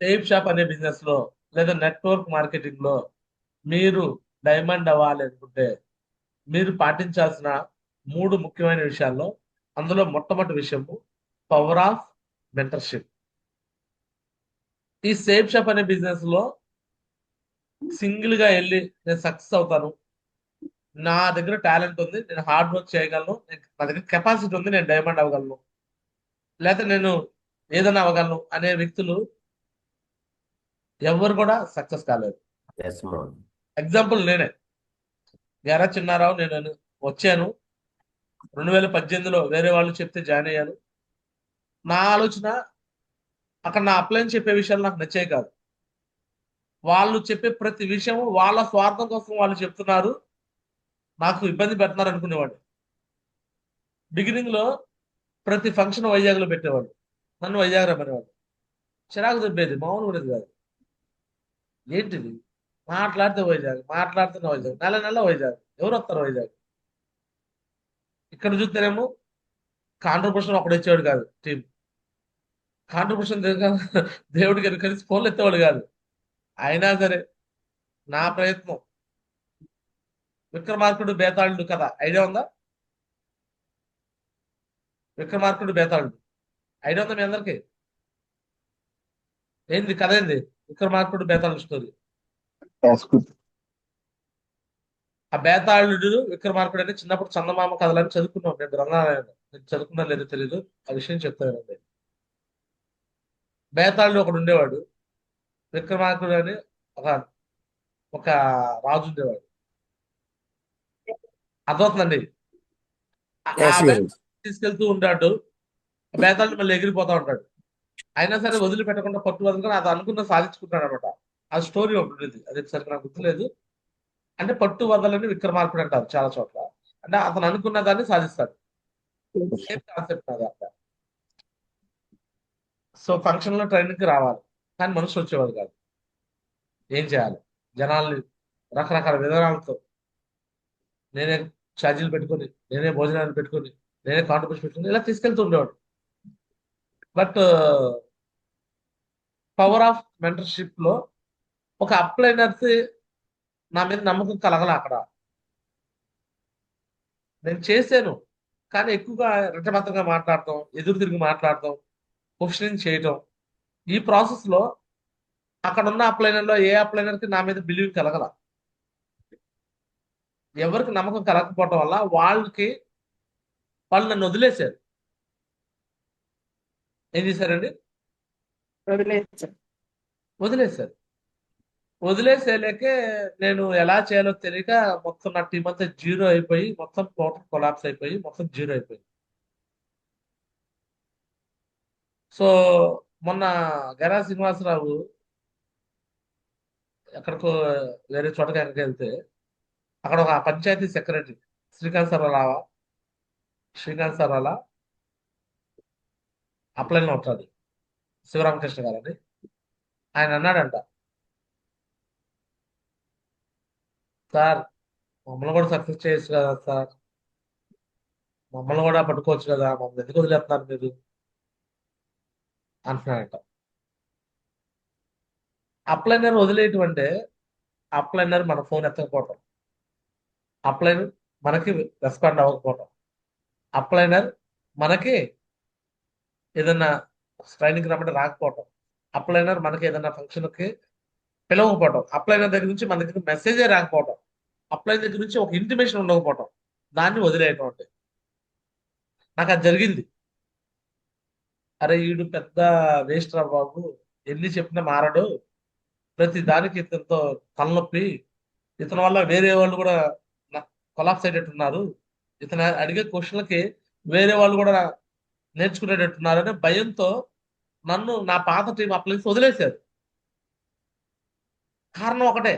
Tape shop అనే business లో లేదా నెట్వర్క్ మార్కెటింగ్ లో మీరు డైమండ్ అవ్వాలి అనుకుంటే మీరు పాటించాల్సిన మూడు ముఖ్యమైన విషయాల్లో అందులో మొట్టమొదటి విషయము పవర్ ఆఫ్ మెంటర్షిప్. ఈ సేఫ్ షాప్ అనే బిజినెస్ లో సింగిల్ గా వెళ్ళి నేను సక్సెస్ అవుతాను, నా దగ్గర టాలెంట్ ఉంది, నేను హార్డ్ వర్క్ చేయగలను, నా దగ్గర కెపాసిటీ ఉంది, నేను డైమండ్ అవ్వగలను, లేకపోతే నేను ఏదైనా అవ్వగలను అనే వ్యక్తులు ఎవరు కూడా సక్సెస్ కాలేదు. ఎస్ మోహన్. ఎగ్జాంపుల్ నేనే, ఎరా చిన్నారావు. నేను వచ్చాను 2018లో, వేరే వాళ్ళు చెప్తే జాయిన్ అయ్యాను. నా ఆలోచన అక్కడ నా అప్లైన్ చెప్పే విషయాలు నాకు నచ్చాయి కాదు. వాళ్ళు చెప్పే ప్రతి విషయం వాళ్ళ స్వార్థం కోసం వాళ్ళు చెప్తున్నారు, నాకు ఇబ్బంది పెడుతున్నారు అనుకునేవాడు. బిగినింగ్ లో ప్రతి ఫంక్షన్ వైజాగ్ లో పెట్టేవాడు, నన్ను వైజాగ్ రమ్మనేవాడు. చిరాకు దొబ్బేది, మామూలు కూడా కాదు. ఏంటిది, మాట్లాడితే వైజాగ్, మాట్లాడుతున్న వైజాగ్, నెల నెల వైజాగ్, ఎవరు వస్తారు వైజాగ్? ఇక్కడ చూస్తేనేమో కాంట్రిబ్యూషన్ ఒకడు ఇచ్చేవాడు కాదు టీం. కాంట్రిబ్యూషన్ దేవుడికి కలిసి ఫోన్లు ఎత్తేవాడు కాదు. అయినా సరే నా ప్రయత్నం. విక్రమార్కుడు బేతాళుడు కథ ఐడియా ఉందా? విక్రమార్కుడు బేతాళుడు ఐడియా ఉందా మీ అందరికి? ఏంది కథ, ఏంది విక్రమార్కుడు బేతాళుడు స్టోరీ? ఆ బేతాళుడు విక్రమార్కుడు అని చిన్నప్పుడు చందమామ కథలని చదువుకున్నాం. నేను గ్రంథాలయంలో, నేను చదువుకున్నా లేదో తెలియదు, ఆ విషయం చెప్తానండి. బేతాళుడు ఒకడు ఉండేవాడు, విక్రమార్కుడు అని ఒక ఒక రాజు ఉండేవాడు. అర్థమవుతుందండి? ఆ ఎస్ గురు. బేతాళుడు తీసుకెళ్తూ ఉంటాడు. ఆ బేతాళుడు మళ్ళీ ఎగిరిపోతా ఉంటాడు. అయినా సరే వదిలిపెట్టకుండా పట్టు వదలకుండా అది అనుకున్న సాధించుకుంటాడు అనమాట. ఆ స్టోరీ ఒకటి ఉండేది, అది సరిగ్గా నాకు గుర్తులేదు. అంటే పట్టు వదలని విక్రమార్కుడు అంటారు చాలా చోట్ల. అంటే అతను అనుకున్న దాన్ని సాధిస్తాడు. సేమ్ కాన్సెప్ట్ అది అక్కడ. సో ఫంక్షన్ లో ట్రైనింగ్ కి రావాలి, కానీ మనుషులు వచ్చేవాడు కాదు. ఏం చేయాలి? జనాల్ని రకరకాల విధానాలతో నేనే ఛార్జీలు పెట్టుకొని, నేనే భోజనాలు పెట్టుకొని, నేనే కాంట్రిబ్యూషన్ పెట్టుకొని ఇలా తీసుకెళ్తూ ఉండేవాడు. బట్ పవర్ ఆఫ్ మెంటర్షిప్ లో ఒక అప్లైనర్స్ నా మీద నమ్మకం కలగల అక్కడ. నేను చేశాను, కానీ ఎక్కువగా రెట్టమాత్రంగా మాట్లాడటం, ఎదురు తిరిగి మాట్లాడటం, క్వశ్చనింగ్ చేయటం, ఈ ప్రాసెస్ లో అక్కడ ఉన్న అప్లైనర్ లో ఏ అప్లైనర్ కి నా మీద బిలీవ్ కలగల. ఎవరికి నమ్మకం కలగకపోవటం వల్ల వాళ్ళు నన్ను వదిలేశారు. ఏం చేశారండి? వదిలేసారు. వదిలేశారు. వదిలేసేలేకే నేను ఎలా చేయాలో తెలియక మొత్తం నా టీం అంతా జీరో అయిపోయి, మొత్తం టోటల్ కొలాప్స్ అయిపోయి, మొత్తం జీరో అయిపోయింది. సో మొన్న గరా శ్రీనివాసరావు ఎక్కడికో వేరే చోటకి ఎక్కడికి వెళ్తే అక్కడ ఒక పంచాయతీ సెక్రటరీ శ్రీకాంత్ సర్వాలా, శ్రీకాంత్ సర్వాలా అప్లైన్లో ఉంటాడు, శివరామకృష్ణ గారని. ఆయన అన్నాడంట, సార్ మమ్మల్ని కూడా సక్సెస్ చేయొచ్చు కదా సార్, మమ్మల్ని కూడా పట్టుకోవచ్చు కదా, మమ్మల్ని ఎందుకు వదిలేస్తున్నారు మీరు అంటున్నాడంట. అప్లైనర్ వదిలేయటం అంటే అప్లైనర్ మన ఫోన్ ఎత్తకపోవటం, అప్లైనర్ మనకి రెస్పాండ్ అవ్వకపోవటం, అప్లైనర్ మనకి ఏదన్నా ట్రైనింగ్ రమ్మంటే రాకపోవటం, అప్లైనర్ మనకి ఏదన్నా ఫంక్షన్కి పిలవకపోవటం, అప్లైనర్ దగ్గర నుంచి మన దగ్గర మెసేజే రాకపోవటం, అప్లైనర్ దగ్గర నుంచి ఒక ఇంటిమేషన్ ఉండకపోవటం, దాన్ని వదిలేయటం అంటే. నాకు అది జరిగింది. అరే వీడు పెద్ద వేస్ట్ రా బాబు, ఎన్ని చెప్పినా మారడు, ప్రతి దానికి ఇతనితో తలనొప్పి, ఇతని వల్ల వేరే వాళ్ళు కూడా కొలాప్స్ అయ్యేటట్టున్నారు, ఇతను అడిగే క్వశ్చన్లకి వేరే వాళ్ళు కూడా నేర్చుకునేటట్టున్నారు అనే భయంతో నన్ను నా పాత టీం అప్లైన్స్ వదిలేశారు. కారణం ఒకటే,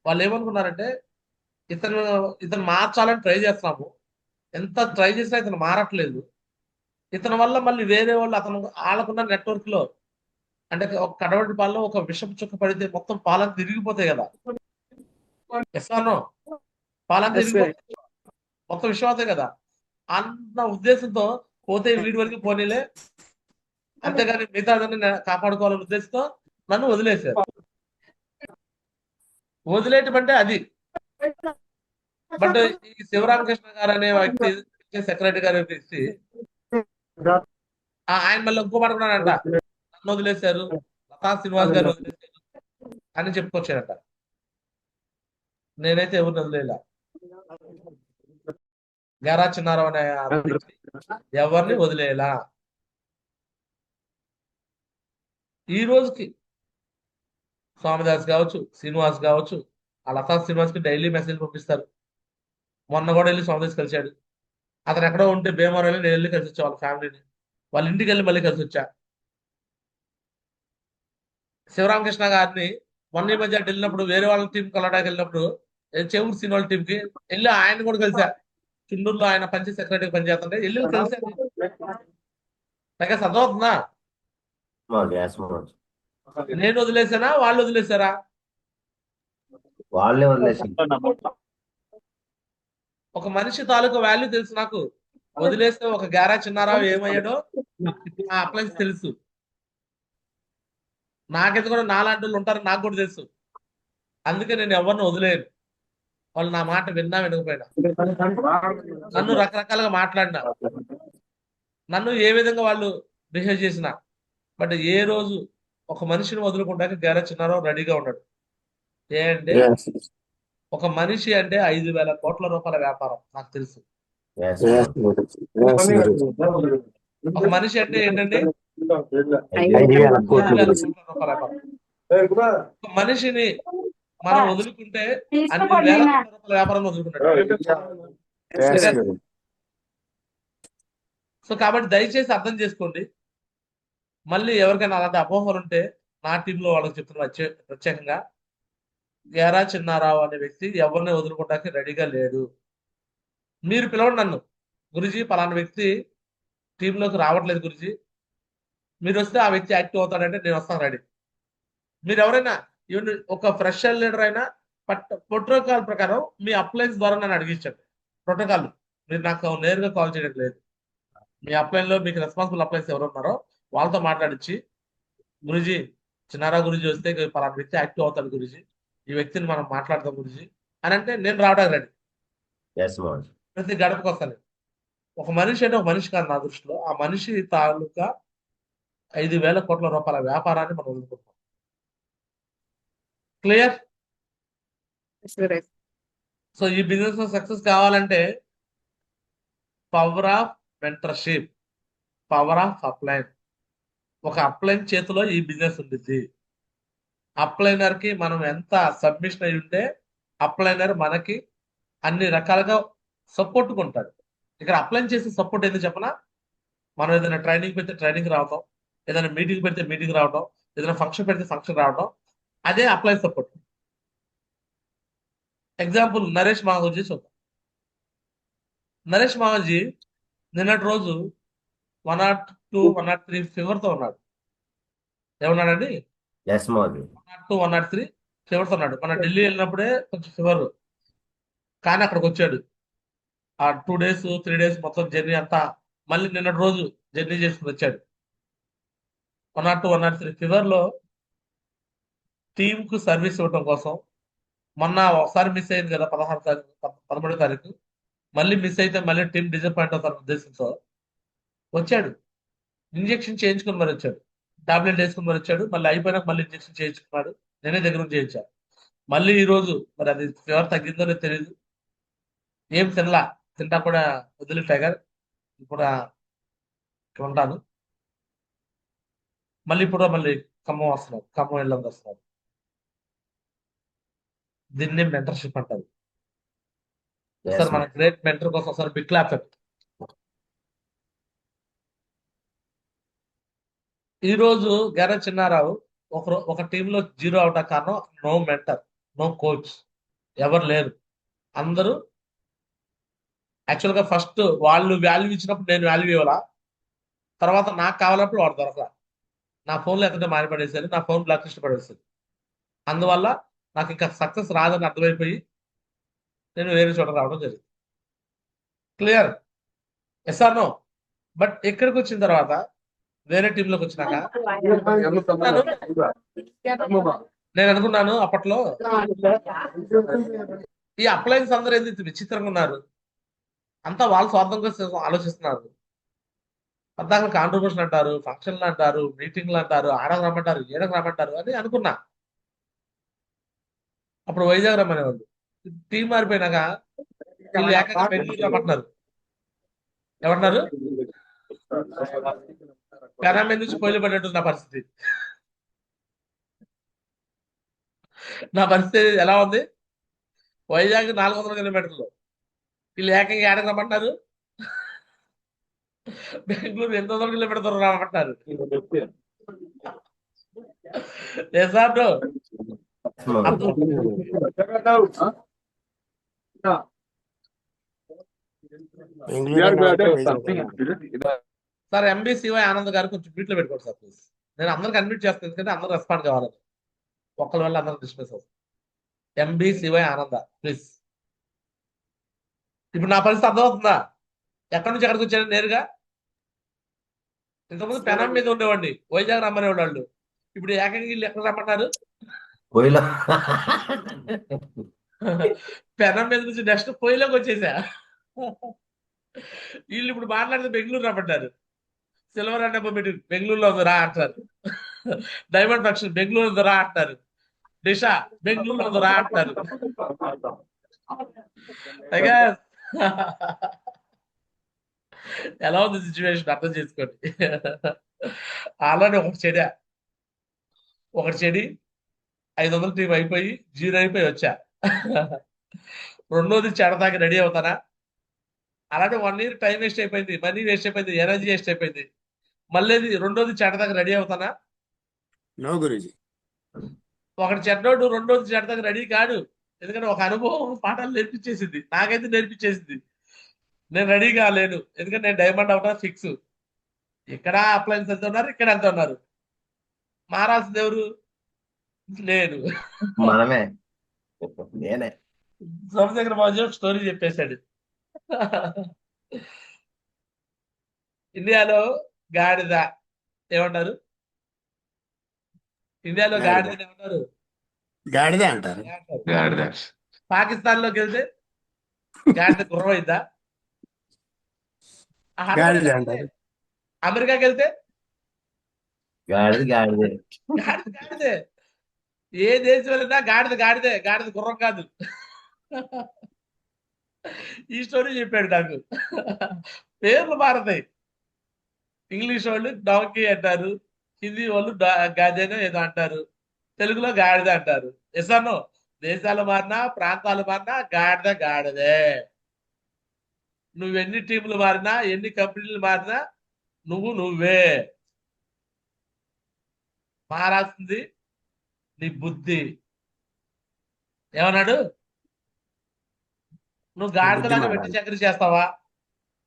వాళ్ళు ఏమనుకున్నారంటే ఇతను ఇతను మార్చాలని ట్రై చేస్తున్నాము, ఎంత ట్రై చేసినా ఇతను మారట్లేదు, ఇతని వల్ల మళ్ళీ వేరే వాళ్ళు అతను వాళ్ళకున్న నెట్వర్క్ లో, అంటే ఒక కడవటి పాలలో ఒక విషం చుక్క పడితే మొత్తం పాలను తిరిగిపోతాయి కదా. Yes no? పాలను ఎస్ తిరిగిపోతే మొత్తం విషయం అవుతాయి కదా. అన్న ఉద్దేశంతో పోతే వీడి వరకు పోనీలే, అంతేగాని మిగతాదన్నీ కాపాడుకోవాలనే ఉద్దేశంతో నన్ను వదిలేశారు. వదిలేయటం అంటే అది. బట్ ఈ శివరామకృష్ణ గారు అనే వ్యక్తి, సెక్రటరీ గారి వ్యక్తి ఆయన మళ్ళీ ఇంకో మాట కూడా అంట, నన్ను వదిలేశారు, లతా శ్రీనివాస్ గారు వదిలేశారు అని చెప్పుకొచ్చారంట. నేనైతే ఎవరిని వదిలేలా. గేరా చిన్నారావు అనే వ్యక్తి ఎవరిని వదిలేలా. ఈ రోజుకి స్వామిదాస్ కావచ్చు, శ్రీనివాస్ కావచ్చు, ఆ లతా శ్రీనివాస్ కి డైలీ మెసేజ్ పంపిస్తారు. మొన్న కూడా వెళ్ళి స్వామిదాస్ కలిశాడు. అతను ఎక్కడో ఉంటే భీమవరం వెళ్ళి నేను వెళ్ళి కలిసి వచ్చా వాళ్ళ ఫ్యామిలీని. వాళ్ళ ఇంటికి వెళ్ళి మళ్ళీ కలిసి వచ్చా. శివరామకృష్ణ గారిని మొన్న ఈ మధ్య అటు వెళ్ళినప్పుడు వేరే వాళ్ళ టీం కలవడానికి వెళ్ళినప్పుడు చెవుడు సీన్ వాళ్ళ టీంకి వెళ్ళి ఆయన కూడా కలిసా. చుండూరులో ఆయన పంచాయత్ సెక్రటరీ పనిచేస్తుంటే వెళ్ళి కలిసా. నాకు అర్థమవుతుందా? నేను వదిలేసానా వాళ్ళు వదిలేసారా? వాళ్ళే వదిలేసి ఒక మనిషి తాలూకు వాల్యూ తెలుసు నాకు. వదిలేస్తే ఒక గేరా చిన్నారావు ఏమయ్యాడో ఆ అప్లయన్స్ తెలుసు. నాకైతే కూడా నాలాంటి వాళ్ళు ఉంటారు, నాకు కూడా తెలుసు. అందుకే నేను ఎవరిని వదిలేను. వాళ్ళు నా మాట విన్నా వినకపోయినా, నన్ను రకరకాలుగా మాట్లాడినా, నన్ను ఏ విధంగా వాళ్ళు బిహేవ్ చేసినా, బట్ ఏ రోజు ఒక మనిషిని వదులుకుంటాక గేరా చిన్నారావు రెడీగా ఉన్నాడు. ఏ అంటే ఒక మనిషి అంటే 5,000 కోట్ల రూపాయల వ్యాపారం నాకు తెలుసు. ఒక మనిషి అంటే ఏంటంటే 5,000 కోట్ల రూపాయల వ్యాపారం. ఒక మనిషిని మనం వదులుకుంటే అన్ని వేల కోట్ల రూపాయల వ్యాపారం వదులుకున్నాడు. సో కాబట్టి దయచేసి అర్థం చేసుకోండి. మళ్ళీ ఎవరికైనా అలాంటి అపోహలు ఉంటే నా టీంలో వాళ్ళకి చెప్తున్నా ప్రత్యేకంగా, గేరా చిన్నారావు అనే వ్యక్తి ఎవరిని వదులుకోవడానికి రెడీగా లేడు. మీరు పిలవండి నన్ను, గురుజీ పలానా వ్యక్తి టీంలోకి రావట్లేదు గురుజీ, మీరు వస్తే ఆ వ్యక్తి యాక్టివ్ అవుతాడంటే నేను వస్తాను రెడీ. మీరు ఎవరైనా ఈవెన్ ఒక ఫ్రెషర్ లీడర్ అయినా ప్రోటోకాల్ ప్రకారం మీ అప్లైన్స్ ద్వారా నన్ను అడిగించండి. ప్రోటోకాల్ మీరు నాకు నేరుగా కాల్ చేయడం లేదు. మీ అప్లైన్ లో మీకు రెస్పాన్సిబుల్ అప్లైన్స్ ఎవరు ఉన్నారో వాళ్ళతో మాట్లాడించి, గురుజీ చిన్నారావు గురించి వస్తే పలానా వ్యక్తి యాక్టివ్ అవుతాడు గురుజీ, ఈ వ్యక్తిని మనం మాట్లాడదాం గురుజీ అని అంటే నేను రావడానికి రెడీ. ప్రతి గడపకు వస్తాను. ఒక మనిషి అంటే ఒక మనిషి కాదు నా దృష్టిలో, ఆ మనిషి తాలూకా 5,000 కోట్ల రూపాయల వ్యాపారాన్ని మనం వదులుకుంటాం. క్లియర్? సో ఈ బిజినెస్ లో సక్సెస్ కావాలంటే power of mentorship, power of upline. ఒక అప్లైన్ చేతిలో ఈ బిజినెస్ ఉంటుంది. అప్లైనర్ కి మనం ఎంత సబ్మిషన్ అయి ఉంటే అప్లైనర్ మనకి అన్ని రకాలుగా సపోర్ట్ ఉంటాడు. ఇక్కడ అప్లైన్ చేసే సపోర్ట్ ఏంది చెప్పనా? మనం ఏదైనా ట్రైనింగ్ పెడితే ట్రైనింగ్ రావడం, ఏదైనా మీటింగ్ పెడితే మీటింగ్ రావడం, ఏదైనా ఫంక్షన్ పెడితే ఫంక్షన్ రావడం, అదే upline support. Example Naresh Madhavji చూద్దాం. నరేష్ మాధవ్జీ నిన్నటి రోజు 102, 103 ఫీవర్తో ఉన్నాడు. ఏమన్నాడండి? 102, 103 ఫీవర్తో ఉన్నాడు. మన ఢిల్లీ వెళ్ళినప్పుడే కొంచెం ఫీవర్, కానీ అక్కడికి వచ్చాడు. ఆ 2 days 3 days మొత్తం జర్నీ అంతా మళ్ళీ నిన్నటి రోజు జర్నీ చేసుకుని వచ్చాడు. 102, 103 ఫీవర్ లో టీమ్ కు సర్వీస్ ఇవ్వడం కోసం. మొన్న ఒకసారి మిస్ అయింది కదా 16 తారీఖు 13 తారీఖు, మళ్ళీ మిస్ అయితే మళ్ళీ టీం డిసప్పాయింట్ అవుతారు ఉద్దేశంతో వచ్చాడు. ఇంజెక్షన్ చేయించుకుని మరి వచ్చాడు, టాబ్లెట్ వేసుకుని మరి వచ్చాడు. మళ్ళీ అయిపోయినాక మళ్ళీ ఇంజెక్షన్ చేయించుకున్నాడు. నేనే దగ్గర నుంచి చేయించాను. మళ్ళీ ఈ రోజు మరి అది ఫీవర్ తగ్గిందో లేదో తెలియదు, ఏం తింటా కూడా వదిలి టైగర్ కూడా ఉంటాను. మళ్ళీ ఇప్పుడు మళ్ళీ ఖమ్మం వస్తున్నారు, ఖమ్మం వెళ్ళంది వస్తున్నారు. దీన్ని మెంటర్షిప్ అంటారు. సార్ మన గ్రేట్ మెంటర్ కోసం ఒకసారి బిగ్ క్లాప్. ఈ రోజు గేరా చిన్నారావు ఒక టీంలో 0 అవటం కారణం నో మెంటర్, నో కోచ్, ఎవరు లేరు. అందరూ యాక్చువల్గా ఫస్ట్ వాళ్ళు వాల్యూ ఇచ్చినప్పుడు నేను వాల్యూ ఇవ్వాలా, తర్వాత నాకు కావాలన్నప్పుడు వాడు దొరకలా. నా ఫోన్లో ఎక్కడే మారిపడేసారు, నా ఫోన్ బ్లాక్ లిస్ట్ పడేసారు. అందువల్ల నాకు ఇంకా సక్సెస్ రాదని అర్థమైపోయి నేను వేరే చోట రావడం జరిగింది. Clear? Yes or no? But ఎక్కడికి వచ్చిన తర్వాత వేరే టీంలోకి వచ్చినాక అనుకున్నాను నేను అనుకున్నాను అప్పట్లో ఈ అప్లయన్స్ అందరూ ఎందుకు విచిత్రంగా ఉన్నారు, అంతా వాళ్ళ స్వార్థం కోసం ఆలోచిస్తున్నారు. పద్దాక కాంట్రిబ్యూషన్ అంటారు, ఫంక్షన్లు అంటారు, మీటింగ్లు అంటారు, ఆడకు రమ్మంటారు, ఈడకు రమ్మంటారు అని అనుకున్నా. అప్పుడు వైజాగ్ రమ్మనేవాళ్ళు. టీం మారిపోయినాక వీళ్ళు ఏకంగా బెంగళూరు రమ్మంటున్నారు. ఏమంటున్నారు? పెనా మీద నుంచి పొయ్యిలు పడినట్టు నా పరిస్థితి. నా పరిస్థితి ఎలా ఉంది? వైజాగ్ 400 కిలోమీటర్లు, వీళ్ళు ఏకంగా ఏడకు రమ్మంటారు. బెంగళూరు 800 కిలోమీటర్ దూరం రమ్మంటారు. నిజాను అప్పుడు సార్ ఎంబీ శివై ఆనంద్ గారు కొంచెం మ్యూట్లో పెట్టుకోండి సార్ ప్లీజ్. నేను అందరికి అన్మ్యూట్ చేస్తాను ఎందుకంటే అందరూ రెస్పాండ్ కావాలని. ఒక్కరి వల్ల అందరూ డిస్మిస్ అవుతుంది. ఎంబీ శివై ఆనంద ప్లీజ్. ఇప్పుడు నా పరిస్థితి అర్థమవుతుందా? ఎక్కడి నుంచి ఎక్కడికి వచ్చాను నేరుగా? ఇంతకుముందు పెనం మీద ఉండేవాడిని, వైజాగ్ రమ్మనేవాళ్ళు వాళ్ళు. ఇప్పుడు ఏకంగా వీళ్ళు ఎక్కడ రమ్మన్నారు? పెనం మీద నుంచి నెక్స్ట్ పొయ్యిలోకి వచ్చేసా. వీళ్ళు ఇప్పుడు మాట్లాడితే బెంగళూరు రమ్మంటారు. సిల్వర్ అండ్ పెట్టి బెంగళూరులో ఉంది రా అంటారు. డైమండ్ ఫంక్షన్ బెంగళూరు ఉంది రా అంటారు. దిశ బెంగళూరులో ఉంది రా అంటారు. ఎలా ఉంది సిచ్యువేషన్ అర్థం చేసుకోండి. ఆల్రెడీ ఒకటి చెడి 500 టీం అయిపోయి 0 అయిపోయి వచ్చా. రెండోది చెడదాకా రెడీ అవుతానా? అలాంటి 1 ఇయర్ టైం వేస్ట్ అయిపోయింది, మనీ వేస్ట్ అయిపోయింది, ఎనర్జీ వేస్ట్ అయిపోయింది. మళ్ళీ రెండోది చెడదాకా రెడీ అవుతానా? నో గురూజీ. ఒకటి చెడ్డోడు రెండోది చెడదాకా రెడీ కాడు. ఎందుకంటే ఒక అనుభవం పాఠాలు నేర్పించేసింది, నాకైతే నేర్పించేసింది. నేను రెడీ కాలేను ఎందుకంటే నేను డైమండ్ అవుతా ఫిక్స్. ఇక్కడ అప్లయన్స్ ఎంత ఉన్నారు, ఇక్కడ ఎంత ఉన్నారు. మారాల్సింది ఎవరు? నేను. మనమే. నేనే. సోమశేఖర బాబు స్టోరీ చెప్పేశాడు. ఇండియాలో గాడిద ఏమంటారు? ఇండియాలో గాడిద ఏమంటారు? గాడిదే అంటారు. పాకిస్తాన్ లోకి వెళ్తే గాడిద గుర్రం అయిద్దా? గాడిదే అంటారు. అమెరికాకి వెళ్తే గాడిదే గాడిద గాడిదే. ఏ దేశం వెళ్ళినా గాడిద గాడిదే, గాడిద గుర్రం కాదు. ఈ స్టోరీ చెప్పాడు నాకు. పేర్లు మారతాయి. ఇంగ్లీష్ వాళ్ళు డాంకీ అంటారు, హిందీ వాళ్ళు గాదేనో ఏదో అంటారు, తెలుగులో గాడిద అంటారు. ఎసానో దేశాలు మారినా ప్రాంతాలు మారినా గాడిద గాడిదే. నువ్వు ఎన్ని టీంలు మారినా ఎన్ని కంపెనీలు మారినా నువ్వే. మారాల్సింది నీ బుద్ధి. ఏమన్నాడు? నువ్వు గాడిదలాగా వెట్టి చక్కెర చేస్తావా,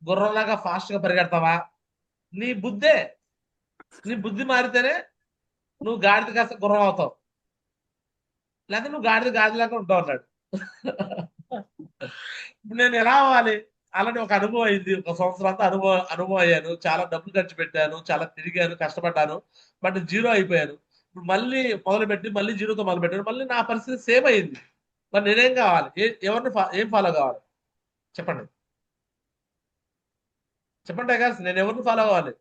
గుర్రంలాగా ఫాస్ట్ గా పరిగెడతావా? నీ బుద్ధే. నీ బుద్ధి మారితేనే నువ్వు గాడిద కాస్త గుర్రం అవుతావు, లేకపోతే నువ్వు గాడిదలాగా ఉంటావు అన్నాడు. ఇప్పుడు నేను ఎలా అవ్వాలి? అలాంటి ఒక అనుభవం అయింది. ఒక సంవత్సరం అంతా అనుభవం అయ్యాను. చాలా డబ్బులు ఖర్చు పెట్టాను, చాలా తిరిగాను, కష్టపడ్డాను. బట్ 0 అయిపోయాను. ఇప్పుడు మళ్ళీ మొదలుపెట్టి మళ్ళీ 0తో మొదలు పెట్టాను. మళ్ళీ నా పరిస్థితి సేమ్ అయింది. మరి నేనేం కావాలి? ఎవరిని ఏం ఫాలో కావాలి చెప్పండి? చెప్పండి టైగర్స్, నేను ఎవరిని ఫాలో అవ్వాలి?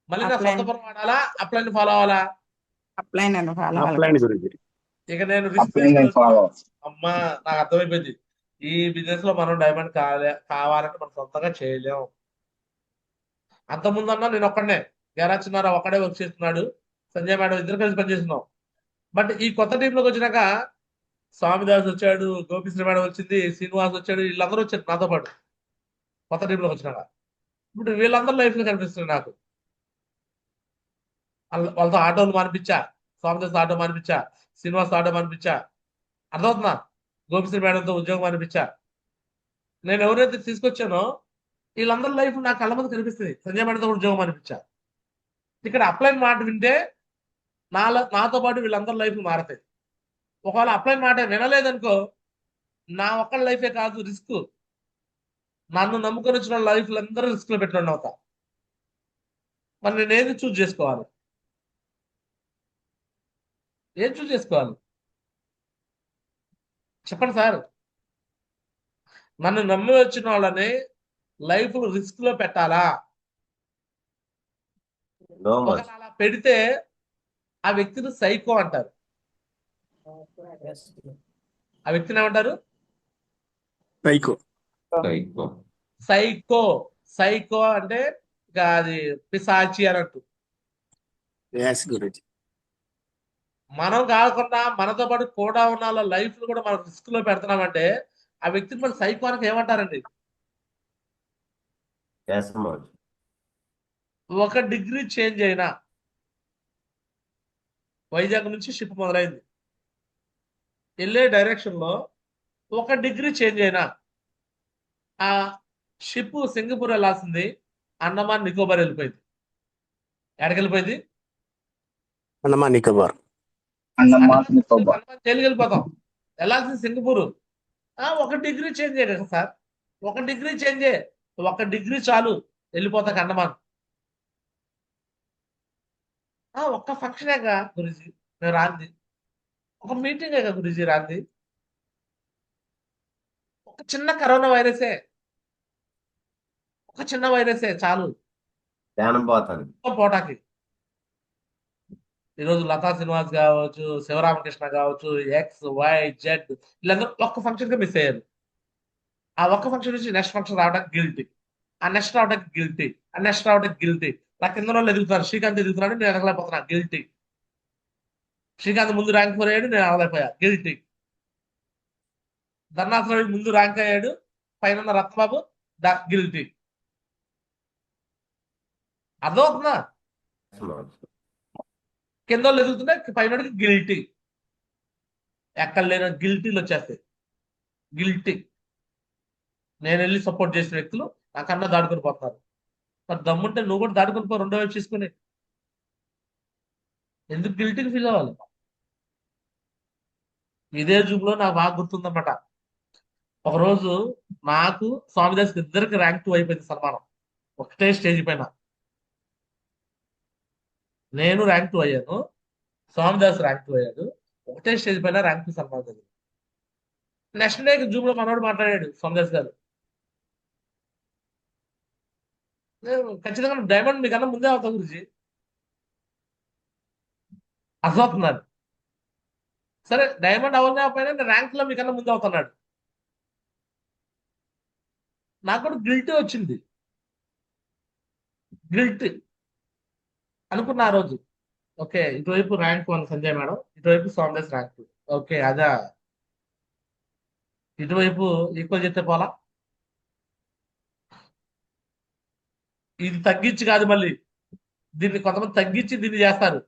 మళ్ళీ నా సొంత పురం వాడాలా, అప్లైన్ ఫాలో అవ్వాలా? అప్లైన్ గురూజీ. ఇక నేను అమ్మా నాకు అర్థమైపోయింది. ఈ బిజినెస్ లో మనం డైమండ్ కావాలంటే మనం సొంతంగా చేయలేం. అంతకుముందన్నా నేను ఒక్కడనే, చిన్నారా ఒక్కడే వర్క్ చేస్తున్నాడు, సంజయ్ మేడం ఇద్దరు కలిసి పనిచేస్తున్నాం. బట్ ఈ కొత్త టీంలోకి వచ్చినాక స్వామిదాస్ వచ్చాడు, గోపిశ్రీ మేడం వచ్చింది, శ్రీనివాస్ వచ్చాడు, వీళ్ళందరూ వచ్చారు నాతో పాటు కొత్త టీంలోకి వచ్చినాక. ఇప్పుడు వీళ్ళందరూ లైఫ్ లో కనిపిస్తుంది నాకు. వాళ్ళతో ఆటోలు మానిపించా, స్వామిదాస్ ఆటో మానిపించా, శ్రీనివాస్ ఆటో మానిపించా. అర్థమవుతుందా? గోపిశ్రీ మేడంతో ఉద్యోగం మానిపించా. నేను ఎవరైతే తీసుకొచ్చానో వీళ్ళందరి లైఫ్ నా కళ్ళ మీద కనిపిస్తుంది. సంజయ్ మేడంతో ఉద్యోగం మానిపించా. ఇక్కడ అప్లైన్ మాట వింటే నాతో పాటు వీళ్ళందరి లైఫ్ మారతాయి. ఒకవేళ అప్లైన్ మాట వినలేదనుకో, నా ఒక్కళ్ళ లైఫే కాదు రిస్క్, నన్ను నమ్ముకొని వచ్చిన లైఫ్లు అందరూ రిస్క్ లో పెట్టండి అవుతా. మరి నేను ఏది చూస్ చేసుకోవాలి? ఏది చూస్ చేసుకోవాలి చెప్పండి సార్. నన్ను నమ్మి వచ్చిన వాళ్ళని లైఫ్ రిస్క్ లో పెట్టాలా? No much. ఒకవేళ అలా పెడితే ఆ వ్యక్తిని సైకో అంటారు. ఆ వ్యక్తిని ఏమంటారు? సైకో. సైకో. సైకో అంటే ఇక అది పిశాచి అన్నట్టు. ఎస్ గురుజీ. మనం కాకుండా మనతో పాటు కూడా ఉన్న వాళ్ళ లైఫ్ కూడా మనం రిస్క్ లో పెడుతున్నామంటే ఆ వ్యక్తిని మన సైకో అనక ఏమంటారండి? Yes much. ఒక డిగ్రీ చేంజ్ అయినా, వైజాగ్ నుంచి షిప్ మొదలైంది, వెళ్ళే డైరెక్షన్ లో ఒక డిగ్రీ చేంజ్ అయినా ఆ షిప్ సింగపూర్ వెళ్ళాల్సింది అండమాన్ నికోబార్ వెళ్ళిపోయింది. ఎక్కడికి వెళ్ళిపోయింది? అండమాన్ నికోబార్. అండమాన్ జైలుకి వెళ్ళిపోతాం. వెళ్ళాల్సింది సింగపూర్. ఒక డిగ్రీ చేంజ్ కదా సార్, ఒక డిగ్రీ చేంజే, ఒక డిగ్రీ చాలు వెళ్ళిపోతా అండమాన్. ఒక్క ఫంక్షనేగా గురుజీ నేను రాంది, ఒక మీటింగేగా గురుజీ రాంది, ఒక చిన్న కరోనా వైరసే, ఒక చిన్న వైరసే చాలు ధ్యానం పోతాను. పోటాకి. ఈరోజు లతా శ్రీనివాస్ కావచ్చు, శివరామకృష్ణ కావచ్చు, ఎక్స్ వై జెడ్ వీళ్ళందరూ ఒక్క ఫంక్షన్ గా మిస్ అయ్యారు. ఆ ఒక్క ఫంక్షన్ నుంచి నెక్స్ట్ ఫంక్షన్ రావడానికి గిల్టీ, ఆ నెక్స్ట్ రావడానికి గిల్టీ, ఆ నెక్స్ట్ రావడానికి గిల్టీ. నా కింద వాళ్ళు ఎదుగుతున్నారు, శ్రీకాంత్ ఎదుగుతున్నాడు, నేను ఎదగలేకపోతున్నా, గిల్టీ. శ్రీకాంత్ ముందు ర్యాంక్ 4 అయ్యాడు, నేను అవ్వలేకపోయా, గిల్టీ. ధర్నాథ్ ముందు ర్యాంక్ అయ్యాడు, పైన రత్నబాబు గిల్టీ. అర్థమవుతుందా? కింద వాళ్ళు ఎదుగుతుంటే పైన గిల్టీ. ఎక్కడ లేని గిల్టీలు వచ్చేస్తాయి, గిల్టీ. నేను వెళ్ళి సపోర్ట్ చేసిన వ్యక్తులు నాకన్నా దాడుకొని పోతున్నారు. మరి దమ్ముంటే నువ్వు కూడా దాడుకొని పో, రెండో వైపు చేసుకుని. ఎందుకు గిల్టీకి ఫీల్ అవ్వాలి? ఇదే జూమ్ లో నాకు బాగా గుర్తుందన్నమాట. ఒకరోజు నాకు స్వామిదాస్ ఇద్దరికి ర్యాంక్ 2 అయిపోయింది సన్మానం, ఒకటే స్టేజ్ పైన. నేను ర్యాంక్ 2 అయ్యాను, స్వామిదాస్ ర్యాంక్ 2 అయ్యాడు, ఒకటే స్టేజ్ పైన ర్యాంక్ 2 సన్మానం జరిగింది. నెక్స్ట్ డే జూమ్ లో మనోడు మాట్లాడాడు, స్వామిదాస్ గారు, నేను ఖచ్చితంగా డైమండ్ మీకన్నా ముందే అవుతా గురించి అర్థమవుతున్నాడు. సరే డైమండ్ అవ్వకపోయినా నేను ర్యాంక్ లో మీకన్నా ముందే అవుతున్నాడు. నాకు కూడా గిల్టీ వచ్చింది, గిల్టీ అనుకున్న ఆ రోజు. ఓకే, ఇటువైపు ర్యాంక్ 1 సంజయ్ మేడం, ఇటువైపు స్వామిదాస్ ర్యాంక్ 2. ఓకే అదా, ఇటువైపు ఈక్వల్ చేస్తే పోలా. ఇది తగ్గించి కాదు, మళ్ళీ దీన్ని కొంతమంది తగ్గించి దీన్ని చేస్తారు.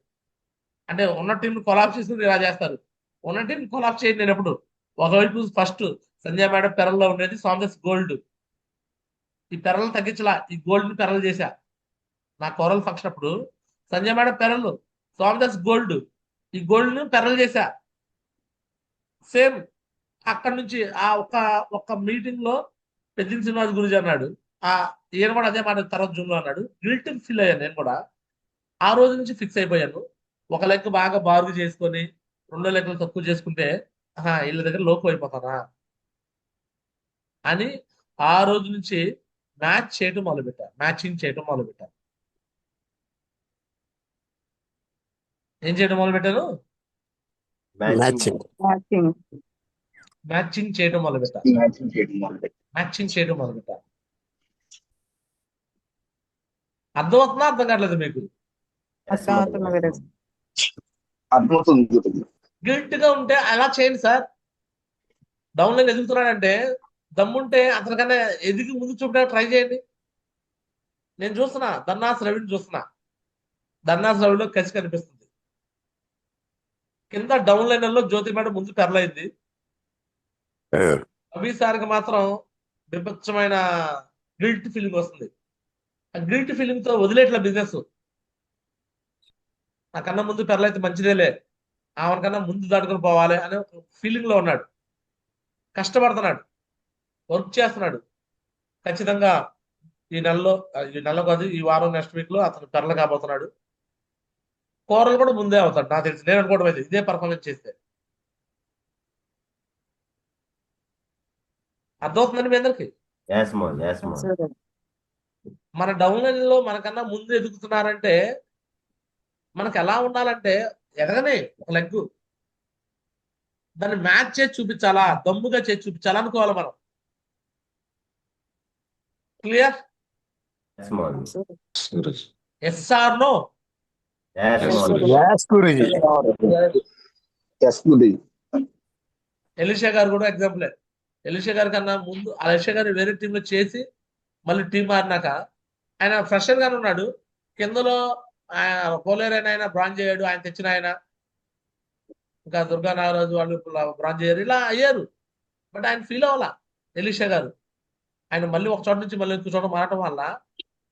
అంటే ఉన్న టీం కొలాప్స్ చేసి ఇలా చేస్తారు. ఉన్న టీం కొలాప్స్ చేయండి. నేను ఎప్పుడు ఒకవైపు ఫస్ట్ సంజయ్ మేడం పెరల్లో ఉండేది, స్వామిదాస్ గోల్డ్. ఈ పెరలు తగ్గించలా, ఈ గోల్డ్ ని పెరలు చేశా. నా కోరల్ ఫంక్షన్ అప్పుడు సంజయ్ మేడం పెరలు, స్వామిదాస్ గోల్డ్, ఈ గోల్డ్ ని పెరలు చేశా. సేమ్ అక్కడ నుంచి ఆ ఒక్క మీటింగ్ లో పెద్దిన శ్రీనివాస్ గురుజీ అన్నాడు, ఆ ఈయన కూడా అదే మాట తర్వాత జూమ్ లో అన్నాడు. గిల్టీ ఫీల్ అయ్యాను నేను కూడా. ఆ రోజు నుంచి ఫిక్స్ అయిపోయాను, ఒక లెక్క బాగా బాగు చేసుకొని రెండో లెక్కలు తక్కువ చేసుకుంటే వీళ్ళ దగ్గర లోపు అయిపోతానా అని ఆ రోజు నుంచి మ్యాచ్ చేయటం మొదలుపెట్టా, మ్యాచింగ్ చేయటం మొదలుపెట్టా. ఏం చేయడం మొదలుపెట్టాను? మ్యాచింగ్. మ్యాచింగ్. మ్యాచింగ్ చేయడం మొదలుపెట్టా, మ్యాచింగ్ చేయడం మొదలుపెట్టా. అర్థమవుతుందా అర్థం కావట్లేదు మీకు? అర్థమవుతుంది గురుజీ. అర్థమవుతుంది. గిల్ట్ గా ఉంటే అలా చేయండి సార్. డౌన్ లైన్ ఎదుగుతున్నాడంటే దమ్ముంటే అతనికన్నా ఎదిగి ముందు చూపడానికి ట్రై చేయండి. నేను చూస్తున్నా, ధర్నాస్ రవిని చూస్తున్నా, ధర్నాస్ రవిలో కసి కనిపిస్తుంది. కింద డౌన్ లైనర్ లో జ్యోతి మేడం ముందు పెరలైంది, రవి సార్కి మాత్రం విభత్సమైన గిల్ట్ ఫీలింగ్ వస్తుంది. ఆ గిల్ట్ ఫీలింగ్ తో వదిలేట్ల బిజినెస్. నాకన్నా ముందు పెరలైతే మంచిదేలే, ఆమెకన్నా ముందు దాటుకొని పోవాలి అనే ఫీలింగ్ లో ఉన్నాడు. కష్టపడుతున్నాడు, వర్క్ చేస్తున్నాడు, ఖచ్చితంగా ఈ నెలలో కాదు, ఈ వారం నెక్స్ట్ వీక్ లో అతను పెరలు కాబోతున్నాడు. కూరలు కూడా ముందే అవుతాడు నాకు తెలిసి, నేను అనుకోవడం అయితే ఇదే పర్ఫార్మెన్స్ చేస్తే. అర్థమవుతుందండి మీ అందరికి? ఎస్ మోజ్ ఎస్ మోజ్ మన డౌన్ లైన్ లో మనకన్నా ముందు ఎదుగుతున్నారంటే మనకు ఎలా ఉండాలంటే, ఎదగనే ఒక లెగ్గు దాన్ని మ్యాచ్ చేసి చూపించాలా, దమ్ముగా చేసి చూపించాలా అనుకోవాలి మనం. క్లియర్? ఎస్ మోజ్ ఎస్ ఆర్ నో? ఎస్ మోజ్ Yes, Guruji. Yes, Guruji. Elisha గారు కూడా ఎగ్జాంపులే. ఎలిషా గారి కన్నా ముందు ఎలిషా గారు వేరే టీంలో చేసి మళ్ళీ టీం మారినాక ఆయన ఫ్రెషర్ గానే ఉన్నాడు. కిందలో పోలేరు ఆయన బ్రాంజ్ అయ్యాడు, ఆయన తెచ్చిన ఆయన. ఇంకా దుర్గా నాగరాజు వాళ్ళు బ్రాంజ్ అయ్యారు, ఇలా అయ్యారు. బట్ ఆయన ఫీల్ అవ్వాలా ఎలిషా గారు. ఆయన మళ్ళీ ఒక చోట నుంచి మళ్ళీ ఇంకో చోట మారడం వల్ల